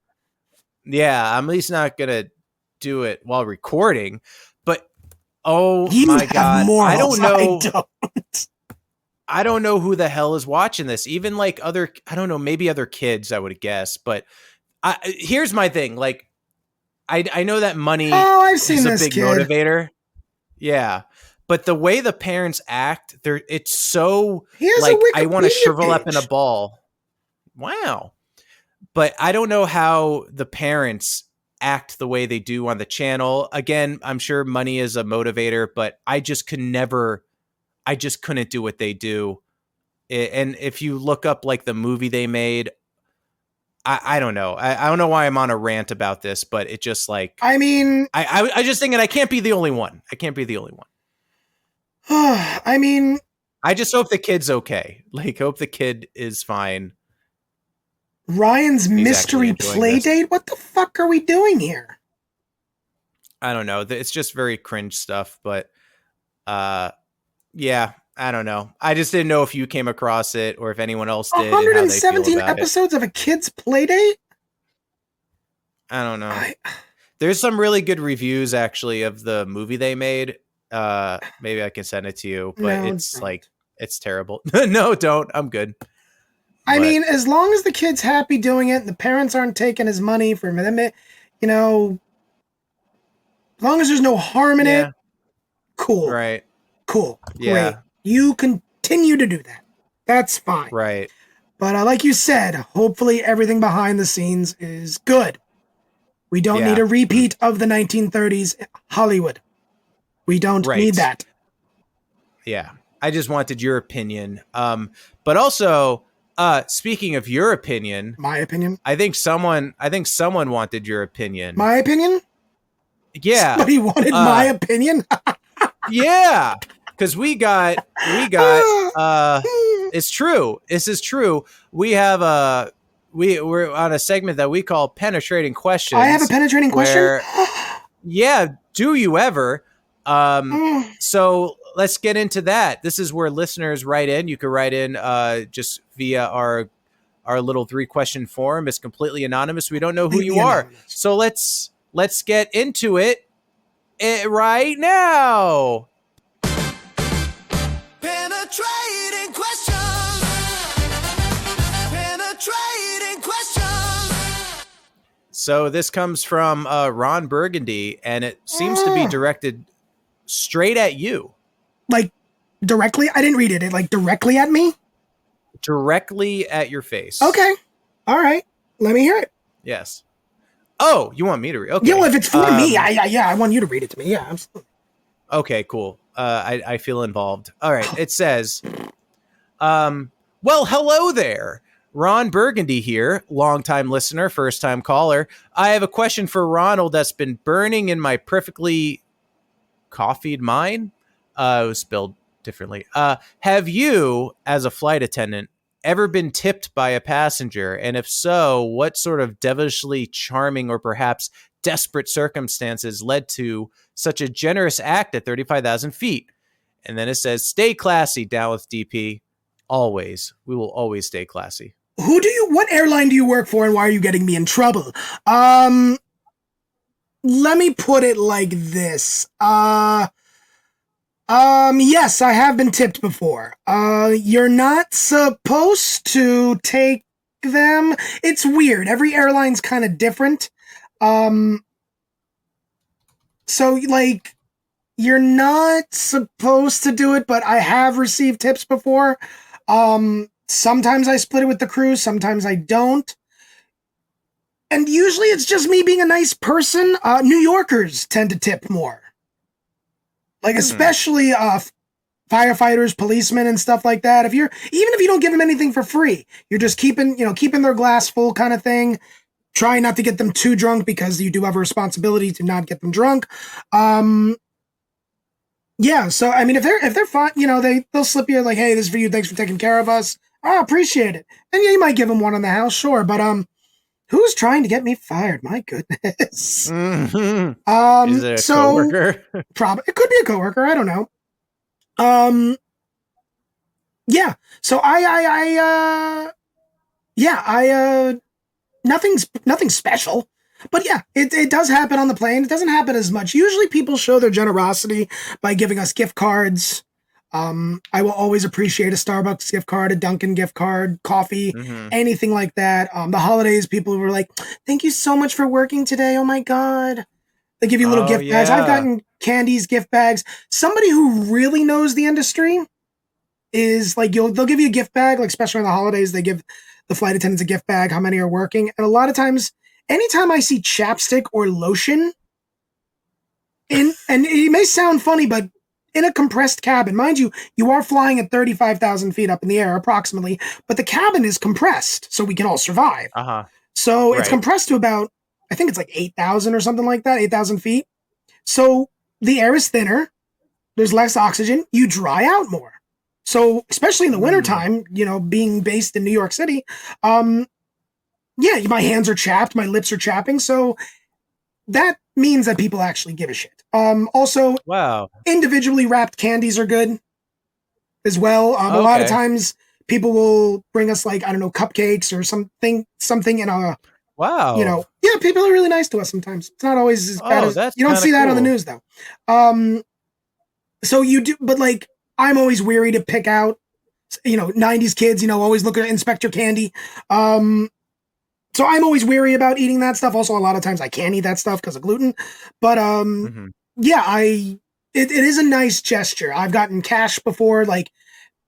yeah, I'm at least not going to do it while recording. But my God, I don't know. I don't know who the hell is watching this. Even like I don't know, maybe other kids, I would guess. But here's my thing. Like, I know that money is a big motivator. Yeah. But the way the parents act, it's so like, I want to shrivel up in a ball. Wow. But I don't know how the parents act the way they do on the channel. Again, I'm sure money is a motivator, but I just couldn't do what they do. And if you look up like the movie they made, I don't know. I don't know why I'm on a rant about this, but it just like, I mean, I just thinking I can't be the only one. I mean, I just hope the kid's okay. Like, hope the kid is fine. Ryan's mystery play date? What the fuck are we doing here? I don't know. It's just very cringe stuff, but yeah, I don't know. I just didn't know if you came across it or if anyone else did. 117 episodes of a kid's play date? I don't know. There's some really good reviews actually of the movie they made. Maybe I can send it to you, but it's terrible. No, don't. I'm good. I mean, as long as the kid's happy doing it and the parents aren't taking his money from them, as long as there's no harm in it, cool. Right. Cool. Yeah. Great. You continue to do that. That's fine. Right. But like you said, hopefully everything behind the scenes is good. We don't need a repeat of the 1930s Hollywood. We don't need that. Yeah. I just wanted your opinion. But also, speaking of your opinion, my opinion, I think someone wanted your opinion. My opinion? Yeah. Somebody wanted my opinion? Yeah. Because we got it's true. This is true. We have we're on a segment that we call penetrating questions. I have a penetrating question? Yeah. Do you ever? So let's get into that. This is where listeners write in. You can write in just via our little 3-question form. It's completely anonymous. We don't know who you are. So let's get into it right now. Penetrating questions. Penetrating questions. So this comes from Ron Burgundy, and it seems to be directed straight at you. Like directly? I didn't read it. It like directly at me? Directly at your face. Okay. All right. Let me hear it. Yes. Oh, you want me to read? Okay. Yeah, well, if it's for me, I want you to read it to me. Yeah, absolutely. Okay, cool. I feel involved. All right. It says, well, hello there. Ron Burgundy here, longtime listener, first time caller. I have a question for Ronald that's been burning in my perfectly coffeeed mind. It was spelled differently. Have you, as a flight attendant, ever been tipped by a passenger? And if so, what sort of devilishly charming or perhaps desperate circumstances led to such a generous act at 35,000 feet? And then it says, stay classy, down with DP. Always. We will always stay classy. What airline do you work for and why are you getting me in trouble? Let me put it like this. Yes, I have been tipped before. You're not supposed to take them. It's weird. Every airline's kind of different. So like, you're not supposed to do it, but I have received tips before. Sometimes I split it with the crew, sometimes I don't. And usually it's just me being a nice person. New Yorkers tend to tip more. Like, especially firefighters, policemen, and stuff like that. Even if you don't give them anything for free, you're just keeping their glass full kind of thing. Try not to get them too drunk because you do have a responsibility to not get them drunk. Yeah, so I mean, if they're fine, they'll slip you like, hey, this is for you. Thanks for taking care of us. I appreciate it. And yeah, you might give them one on the house, sure. But who's trying to get me fired? My goodness. Mm-hmm. Is it a coworker? Probably it could be a coworker. I don't know. Yeah. So nothing special. But yeah, it does happen on the plane. It doesn't happen as much. Usually people show their generosity by giving us gift cards. I will always appreciate a Starbucks gift card, a Dunkin' gift card, coffee, anything like that. The holidays, people were like, thank you so much for working today. Oh my God. They give you little gift bags. I've gotten candies, gift bags. Somebody who really knows the industry is like, they'll give you a gift bag, like especially on the holidays, they give the flight attendants a gift bag, how many are working. And a lot of times, anytime I see chapstick or lotion and it may sound funny, but in a compressed cabin, mind you, you are flying at 35,000 feet up in the air approximately, but the cabin is compressed so we can all survive. So it's compressed to about, I think it's like 8,000 or something like that, 8,000 feet. So the air is thinner. There's less oxygen. You dry out more. So especially in the wintertime, being based in New York City, my hands are chapped, my lips are chapping. So that means that people actually give a shit. Also, individually wrapped candies are good as well. A lot of times people will bring us like, I don't know, cupcakes or something in a, people are really nice to us sometimes. It's not always as bad as, you don't see that on the news though. So you do, but like, I'm always weary to pick out, 90s kids, always look at inspect your candy. So I'm always weary about eating that stuff. Also, a lot of times I can't eat that stuff because of gluten. But it is a nice gesture. I've gotten cash before, like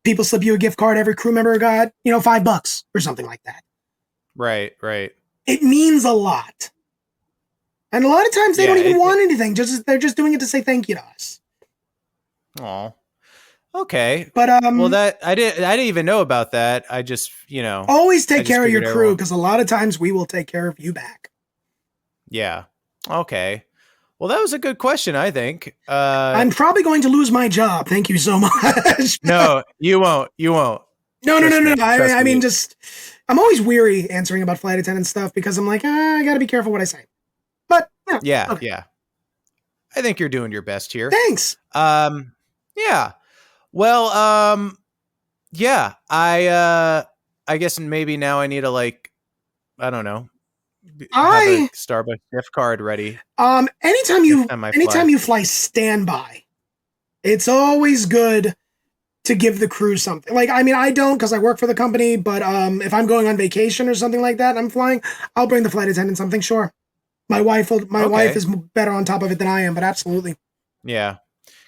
people slip you a gift card. Every crew member got, $5 or something like that. Right. It means a lot. And a lot of times they don't even want anything. They're just doing it to say thank you to us. Aw. Okay. But well, that I didn't even know about that. I just, always take care of your crew because a lot of times we will take care of you back. Yeah. Okay. Well, that was a good question, I think. I'm probably going to lose my job. Thank you so much. No, you won't. No. I mean, I'm always weary answering about flight attendant stuff because I'm like, I got to be careful what I say. But yeah. I think you're doing your best here. Thanks. Yeah. Well, I guess maybe now I need to I don't know, have a Starbucks gift card ready. Anytime you fly standby, it's always good to give the crew something. Like, I mean, I don't because I work for the company, but if I'm going on vacation or something like that, and I'm flying, I'll bring the flight attendant something. Sure, my wife is better on top of it than I am, but absolutely. Yeah.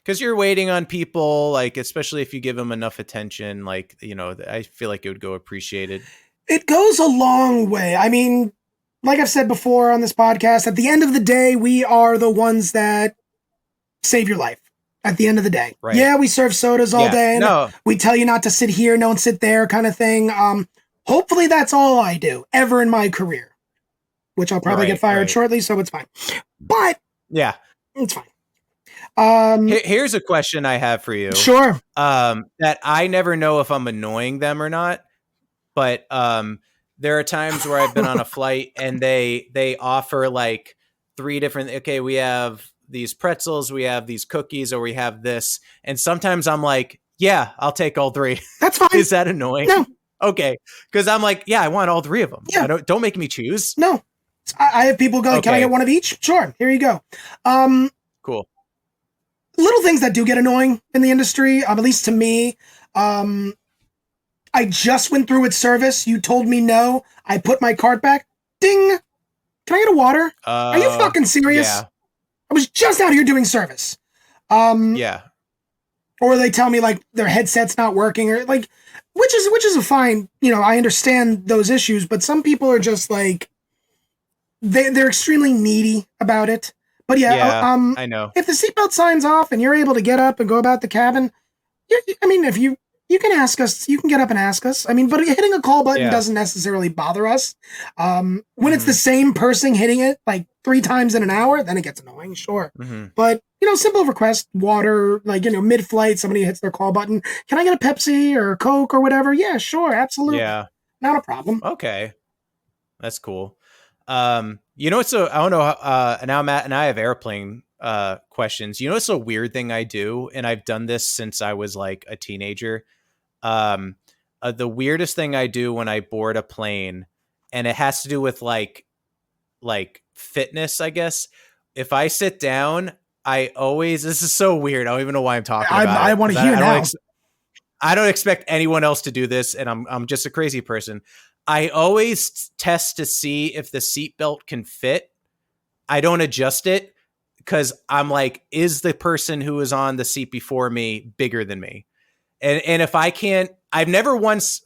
Because you're waiting on people, especially if you give them enough attention, I feel like it would go appreciated. It goes a long way. I mean, like I've said before on this podcast, at the end of the day, we are the ones that save your life. at the end of the day. Right. Yeah, we serve sodas all day. And we tell you not to sit here, don't sit there kind of thing. Hopefully that's all I do ever in my career, which I'll probably get fired shortly, so it's fine. But yeah, it's fine. Here's a question I have for you. Sure. That I never know if I'm annoying them or not, but there are times where I've been on a flight and they offer like 3 different. Okay, we have these pretzels, we have these cookies, or we have this, and sometimes I'm like, yeah, I'll take all 3. That's fine. Is that annoying? No. Okay, because I'm like, yeah, I want all 3 of them. Yeah. Don't make me choose. No, I have people go, can I get one of each? Sure, here you go. Cool. Little things that do get annoying in the industry, at least to me. I just went through with service. You told me no. I put my cart back. Ding. Can I get a water? Are you fucking serious? Yeah. I was just out here doing service. Yeah. Or they tell me like their headset's not working, or like, which is a fine, I understand those issues, but some people are just like, they're extremely needy about it. But I know. If the seatbelt sign's off and you're able to get up and go about the cabin, if you can ask us, you can get up and ask us. But hitting a call button doesn't necessarily bother us. When it's the same person hitting it like 3 times in an hour, then it gets annoying, sure. But, simple request, water, like, mid-flight, somebody hits their call button. Can I get a Pepsi or a Coke or whatever? Yeah, sure, absolutely. Yeah. Not a problem. Okay. That's cool. So I don't know, now Matt and I have airplane questions. It's a weird thing I do, and I've done this since I was like a teenager. The weirdest thing I do when I board a plane, and it has to do with like fitness, I guess. If I sit down, this is so weird. I don't even know why I'm talking about it. I want to hear now. I don't expect anyone else to do this, and I'm just a crazy person. I always test to see if the seatbelt can fit. I don't adjust it because I'm like, is the person who is on the seat before me bigger than me? And if I can't, I've never once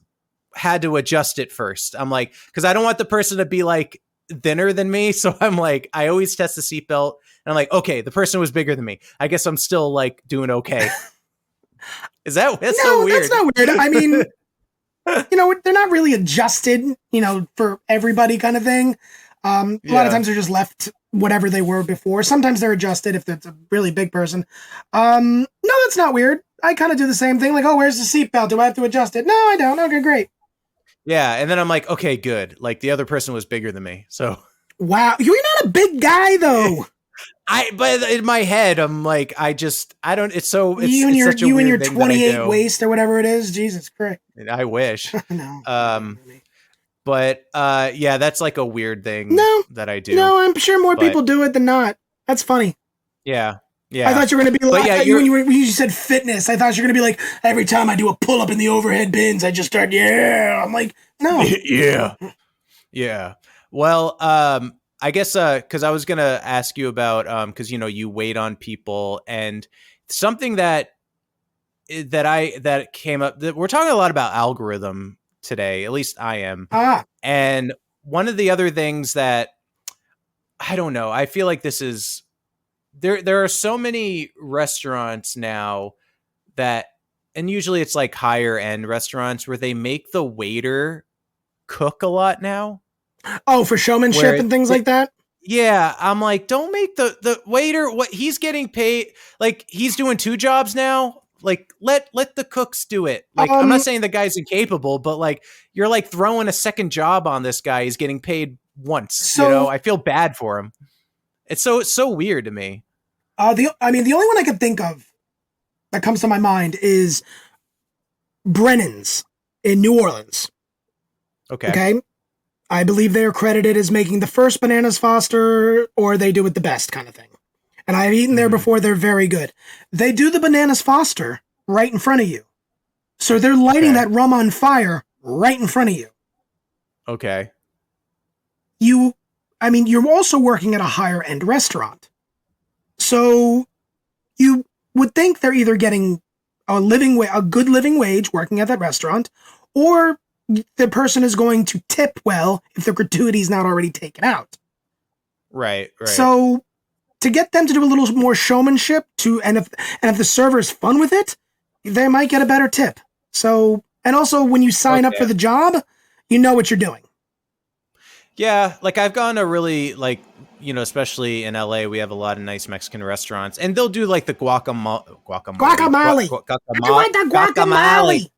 had to adjust it first. I'm like, because I don't want the person to be like thinner than me. So I'm like, I always test the seatbelt and I'm like, okay, the person was bigger than me. I guess I'm still like doing okay. That's so weird. That's not weird. They're not really adjusted, for everybody kind of thing. A lot of times they're just left whatever they were before. Sometimes they're adjusted if it's a really big person. No, that's not weird. I kind of do the same thing. Like, oh, where's the seatbelt? Do I have to adjust it? No, I don't. Okay, great. Yeah, and then I'm like, okay, good. Like the other person was bigger than me, so. Wow, you're not a big guy though. But in my head, I'm like, I don't. It's such a you weird and your thing 28 waist or whatever it is. Jesus Christ. I wish. No. But that's like a weird thing that I do. No, I'm sure more people do it than not. That's funny. Yeah. Yeah. I thought you were going to be like, when you said fitness, I thought you were going to be like, every time I do a pull up in the overhead bins, I just start, yeah. I'm like, no. Yeah. Yeah. Well, I guess, cause I was going to ask you about, cause you wait on people, and something that came up, that we're talking a lot about algorithm today, at least I am. And one of the other things that I don't know, I feel like this is, there are so many restaurants now that, and usually it's like higher end restaurants where they make the waiter cook a lot now. Oh, for showmanship and things like that? Yeah. I'm like, don't make the waiter, what he's getting paid. Like he's doing 2 jobs now. Like let the cooks do it. Like I'm not saying the guy's incapable, but like you're like throwing a second job on this guy. He's getting paid once, I feel bad for him. It's so weird to me. The only one I could think of that comes to my mind is Brennan's in New Orleans. Okay. I believe they are credited as making the first Bananas Foster, or they do it the best kind of thing. And I've eaten there before. They're very good. They do the Bananas Foster right in front of you. So they're lighting that rum on fire right in front of you. Okay. You're also working at a higher end restaurant. So you would think they're either getting a good living wage working at that restaurant, or the person is going to tip well if the gratuity is not already taken out. Right. So to get them to do a little more showmanship and if the server is fun with it, they might get a better tip. So, and also when you sign up for the job, you know what you're doing. Yeah, like I've gone to really like, you know, especially in LA, we have a lot of nice Mexican restaurants, and they'll do like the guacamole. Guacamole. I want the guacamole.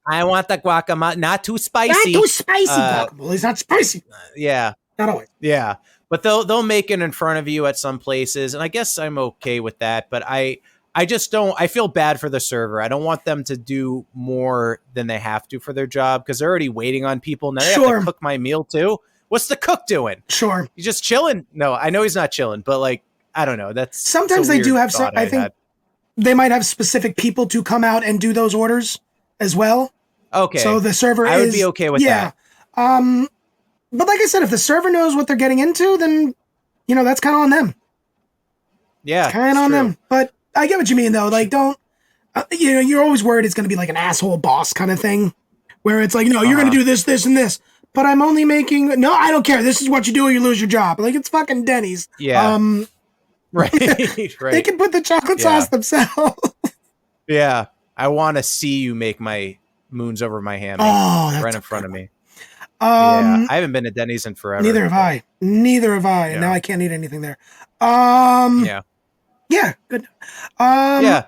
I want the guacamole, not too spicy. Not too spicy. Guacamole is not spicy. Yeah, not always. Yeah, but they'll make it in front of you at some places, and I guess I'm okay with that. But I just don't. I feel bad for the server. I don't want them to do more than they have to for their job because they're already waiting on people. Now they have to cook my meal too. What's the cook doing? Sure. He's just chilling? No, I know he's not chilling, but like, I don't know. That's sometimes they do have, I think they might have specific people to come out and do those orders as well. Okay. So the server I would be okay with that. But like I said, if the server knows what they're getting into, then, you know, that's kind of on them. Yeah. Kind of on them. But I get what you mean though. Like, don't, you know, you're always worried it's going to be like an asshole boss kind of thing where it's like, no, you're going to do this, this, and this. But I'm only making... No, I don't care. This is what you do or you lose your job. Like, it's fucking Denny's. Yeah. Right. They can put the chocolate sauce themselves. Yeah. I want to see you make my moons over my ham right in front of me. Yeah. I haven't been to Denny's in forever. Neither have I. Yeah. And now I can't eat anything there. Yeah. Yeah. Good. Yeah.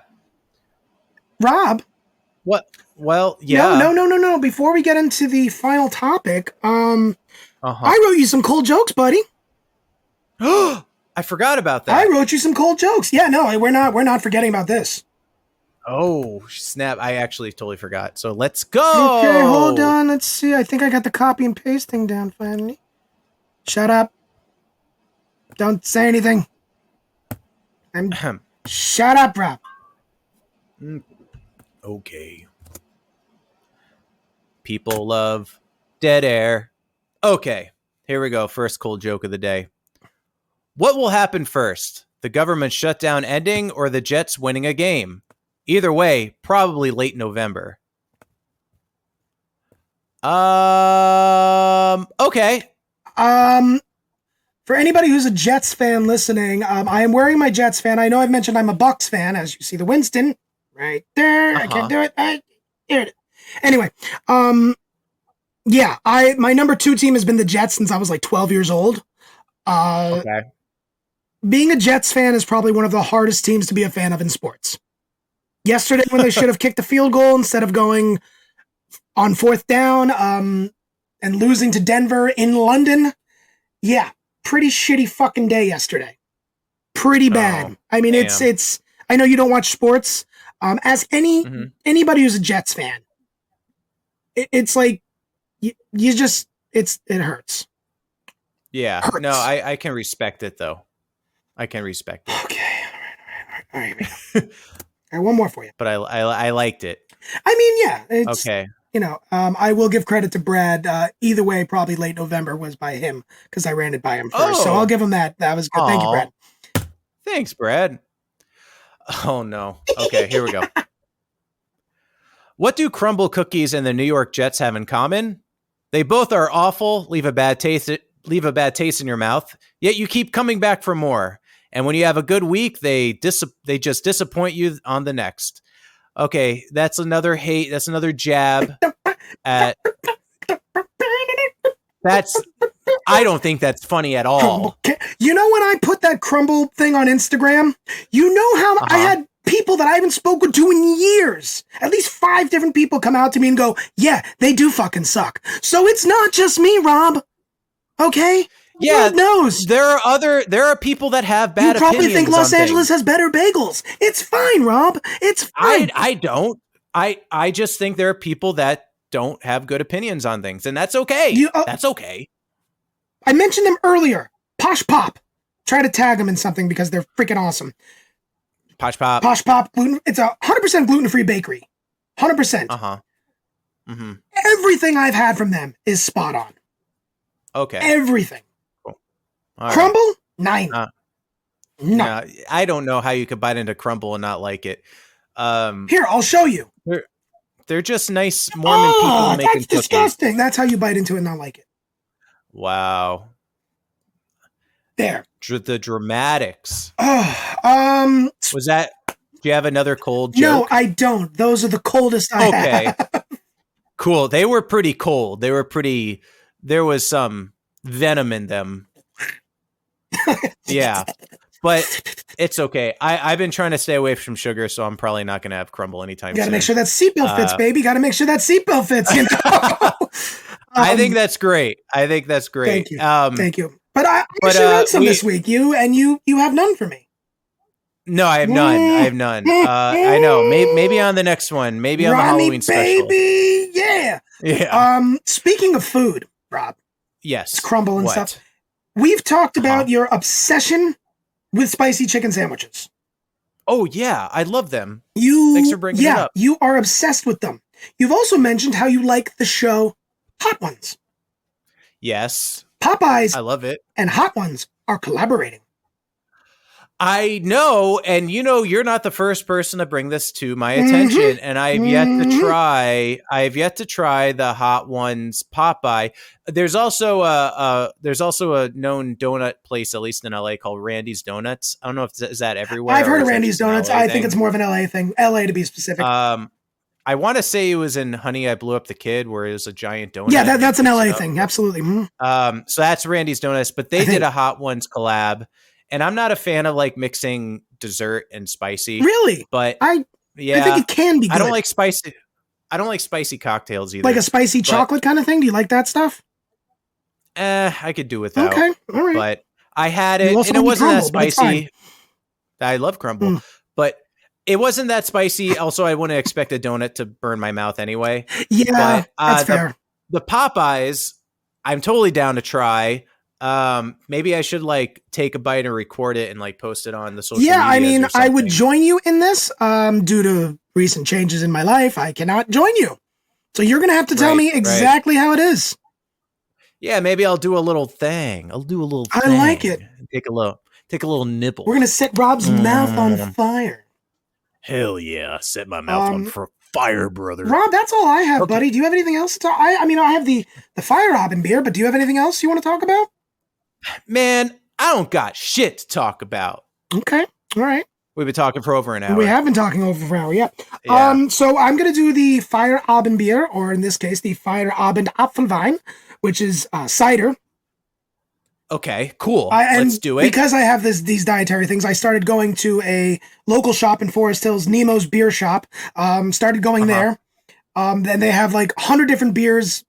Rob. What? Well, yeah. No. Before we get into the final topic, I wrote you some cold jokes, buddy. I forgot about that. I wrote you some cold jokes. Yeah, no, we're not forgetting about this. Oh, snap. I actually totally forgot. So let's go. Okay, hold on. Let's see. I think I got the copy and paste thing down finally. Shut up. Don't say anything. Shut up, Rob. Okay. People love dead air. Okay, here we go. First cold joke of the day. What will happen first? The government shutdown ending or the Jets winning a game? Either way, probably late November. Okay. For anybody who's a Jets fan listening, I am wearing my Jets fan. I know I've mentioned I'm a Bucks fan, as you see the Winston right there. I can't do it. Here it is. Anyway, my number 2 team has been the Jets since I was like 12 years old. Okay. Being a Jets fan is probably one of the hardest teams to be a fan of in sports. Yesterday, when they should have kicked the field goal instead of going on 4th down, and losing to Denver in London. Yeah, pretty shitty fucking day yesterday. Pretty bad. I mean, it's, I know you don't watch sports. As anybody who's a Jets fan, it's like, you just, it hurts. Yeah. Hurts. No, I can respect it though. I can respect it. Okay. All right. All right, one more for you. But I liked it. I mean, yeah. It's, okay. You know, I will give credit to Brad. Either way, probably late November was by him because I ran it by him first. So I'll give him that. That was good. Thank you, Brad. Thanks, Brad. Oh, no. Okay, here we go. What do crumble cookies and the New York Jets have in common? They both are awful, leave a bad taste in your mouth, yet you keep coming back for more. And when you have a good week, they just disappoint you on the next. Okay, that's another hate. That's another jab at. I don't think that's funny at all. You know when I put that crumble thing on Instagram? You know how I had people that I haven't spoken to in years. At least 5 different people come out to me and go, yeah, they do fucking suck. So it's not just me, Rob. Okay? Yeah, Rob knows. There are people that have bad opinions. You probably think Los Angeles has better bagels. It's fine, Rob. It's fine. I don't. I just think there are people that don't have good opinions on things, and that's okay. That's okay. I mentioned them earlier. Posh Pop. Try to tag them in something because they're freaking awesome. Posh Pop. Posh Pop. Gluten. It's a 100% gluten-free bakery. 100%. Mm-hmm. Everything I've had from them is spot on. Okay. Everything. Cool. Crumble? 9. No. I don't know how you could bite into crumble and not like it. Here, I'll show you. They're just nice Mormon people making cookies. That's disgusting. That's how you bite into it and not like it. Wow. There. The dramatics. Was that? Do you have another cold joke? No, I don't. Those are the coldest I have. Cool. They were pretty cold. They were pretty. There was some venom in them. Yeah, but it's okay. I've been trying to stay away from sugar, so I'm probably not going to have crumble anytime soon. Got to make sure that seatbelt fits, baby. Got to make sure that seatbelt fits. You know? I think that's great. Thank you. Thank you. But I actually read some this week. You have none for me. No, I have none. I know. Maybe on the next one. Maybe on the Halloween special. Baby, yeah. Speaking of food, Rob. Yes. It's crumble and stuff. We've talked about your obsession with spicy chicken sandwiches. Oh yeah, I love them. Thanks for bringing it up. You are obsessed with them. You've also mentioned how you like the show Hot Ones. Yes. Popeyes. I love it. And Hot Ones are collaborating. I know, and you're not the first person to bring this to my attention, and I've yet to try the Hot Ones Popeye. There's also a known donut place, at least in LA, called Randy's Donuts. I don't know if is that everywhere. I've heard of Randy's Donuts. I think it's more of an LA thing. LA to be specific. I want to say it was in Honey, I Blew Up the Kid, where it was a giant donut. Yeah, that's an LA thing. Absolutely. Mm-hmm. So that's Randy's Donuts, but they did a Hot Ones collab. And I'm not a fan of like mixing dessert and spicy. Really? But I think it can be good. I don't like spicy cocktails either. Like a spicy chocolate kind of thing? Do you like that stuff? I could do without. Okay. All right. But I had it and it wasn't that spicy. I love crumble. But it wasn't that spicy. Also, I wouldn't expect a donut to burn my mouth anyway. Yeah, but, that's fair. The Popeyes, I'm totally down to try. Maybe I should like take a bite and record it and like post it on the social media. Yeah, I mean, I would join you in this. Due to recent changes in my life, I cannot join you. So you're gonna have to tell me exactly how it is. Yeah, maybe I'll do a little thing. I like it. Take a little nibble. We're gonna set Rob's mouth on fire. Hell yeah, set my mouth on fire, brother. Rob, that's all I have, buddy. Do you have anything else to talk? I mean, I have the Fire Robin beer, but do you have anything else you want to talk about? Man, I don't got shit to talk about. Okay, all right. We've been talking for over an hour. We have been talking over for an hour, yeah. So I'm going to do the Fire Abend beer, or in this case, the Fire Abend Apfelwein, which is cider. Okay, cool. Let's do it. Because I have these dietary things, I started going to a local shop in Forest Hills, Nemo's Beer Shop. Started going there. Then they have like 100 different beers,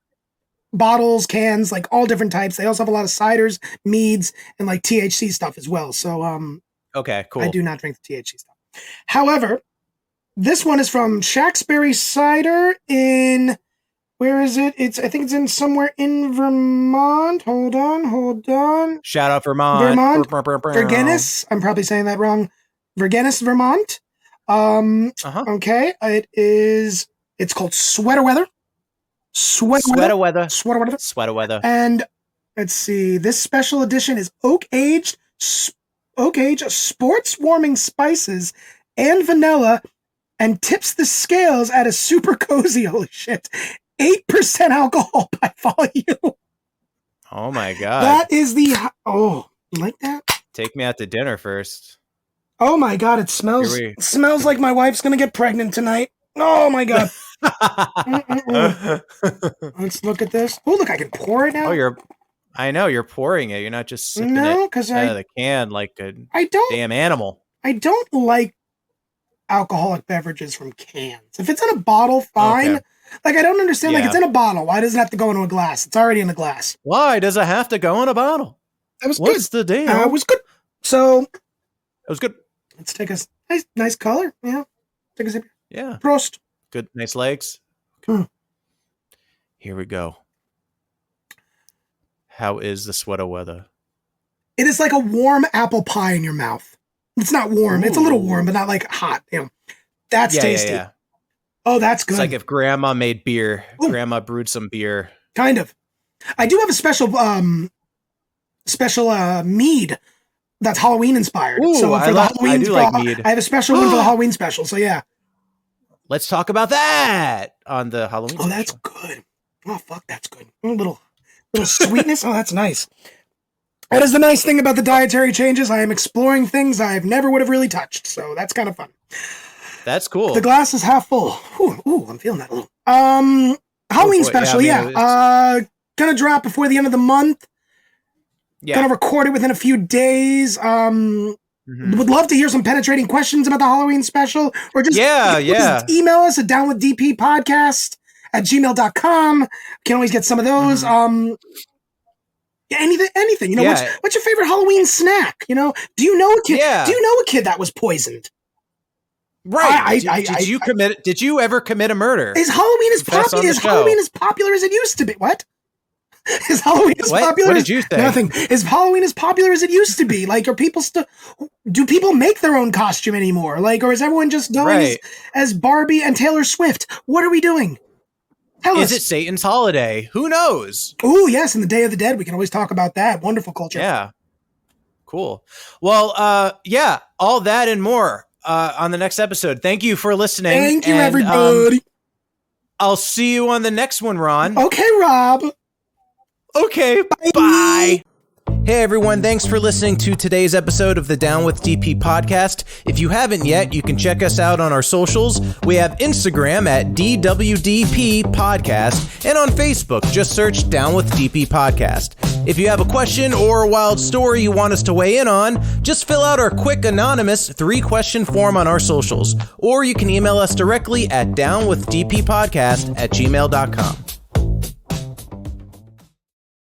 bottles, cans, like all different types. They also have a lot of ciders, meads, and like THC stuff as well. So okay, cool. I do not drink the THC stuff. However, this one is from Shacksbury Cider in... Where is it? I think it's in somewhere in Vermont. Hold on. Shout out Vermont. Vergennes. I'm probably saying that wrong. Vergennes, Vermont. Okay. It's called Sweater Weather. Sweater Weather. And let's see. This special edition is oak aged sports warming spices and vanilla, and tips the scales at a super cozy, holy shit, 8% alcohol by volume. Oh my god. That is you like that? Take me out to dinner first. Oh my god, it smells like my wife's gonna get pregnant tonight. Oh my god. Let's look at this. Oh, look, I can pour it now. I know you're pouring it. You're not just sipping it out of the can like a damn animal. I don't like alcoholic beverages from cans. If it's in a bottle, fine. Okay. Like, I don't understand. Like, it's in a bottle. Why does it have to go into a glass? It's already in a glass. Why does it have to go in a bottle? What's the deal? It was good. So it was good. Let's take a nice color. Yeah. Take a sip. Yeah. Prost. Good. Nice legs. Okay. Here we go. How is the sweater weather? It is like a warm apple pie in your mouth. It's not warm. Ooh. It's a little warm, but not like hot. That's tasty. Yeah. Oh, that's good. It's like if grandma made beer. Ooh. Grandma brewed some beer. Kind of. I do have a special mead that's Halloween inspired. Ooh, so I like mead. I have a special one for the Halloween special. So yeah. Let's talk about that on the Halloween special. That's good. Oh, fuck, that's good. A little sweetness. Oh, that's nice. That is the nice thing about the dietary changes. I am exploring things I never would have really touched, so that's kind of fun. That's cool. The glass is half full. Ooh, I'm feeling that a little. Halloween special, gonna drop before the end of the month. Yeah. Gonna record it within a few days. Would love to hear some penetrating questions about the Halloween special, or just just email us at downwithdppodcast@gmail.com. Can always get some of those. Anything. You know, what's your favorite Halloween snack? You know, do you know a kid? Yeah. Do you know a kid that was poisoned? Right. Did you ever commit a murder? Is Halloween as popular as it used to be? What? Is Halloween as popular? What did you say? Nothing. Is Halloween as popular as it used to be? Like, are people still? Do people make their own costume anymore? Like, or is everyone just going as Barbie and Taylor Swift? What are we doing? Tell us. Is it Satan's holiday? Who knows? Oh, yes, and the Day of the Dead. We can always talk about that. Wonderful culture. Yeah. Cool. Well, all that and more on the next episode. Thank you for listening. Thank you, everybody. I'll see you on the next one, Ron. Okay, Rob. Okay, bye. Hey everyone, thanks for listening to today's episode of the Down with DP podcast. If you haven't yet, you can check us out on our socials. We have Instagram at DWDP Podcast, and on Facebook, just search Down with DP Podcast. If you have a question or a wild story you want us to weigh in on, just fill out our quick anonymous 3-question form on our socials, or you can email us directly at downwithdppodcast@gmail.com.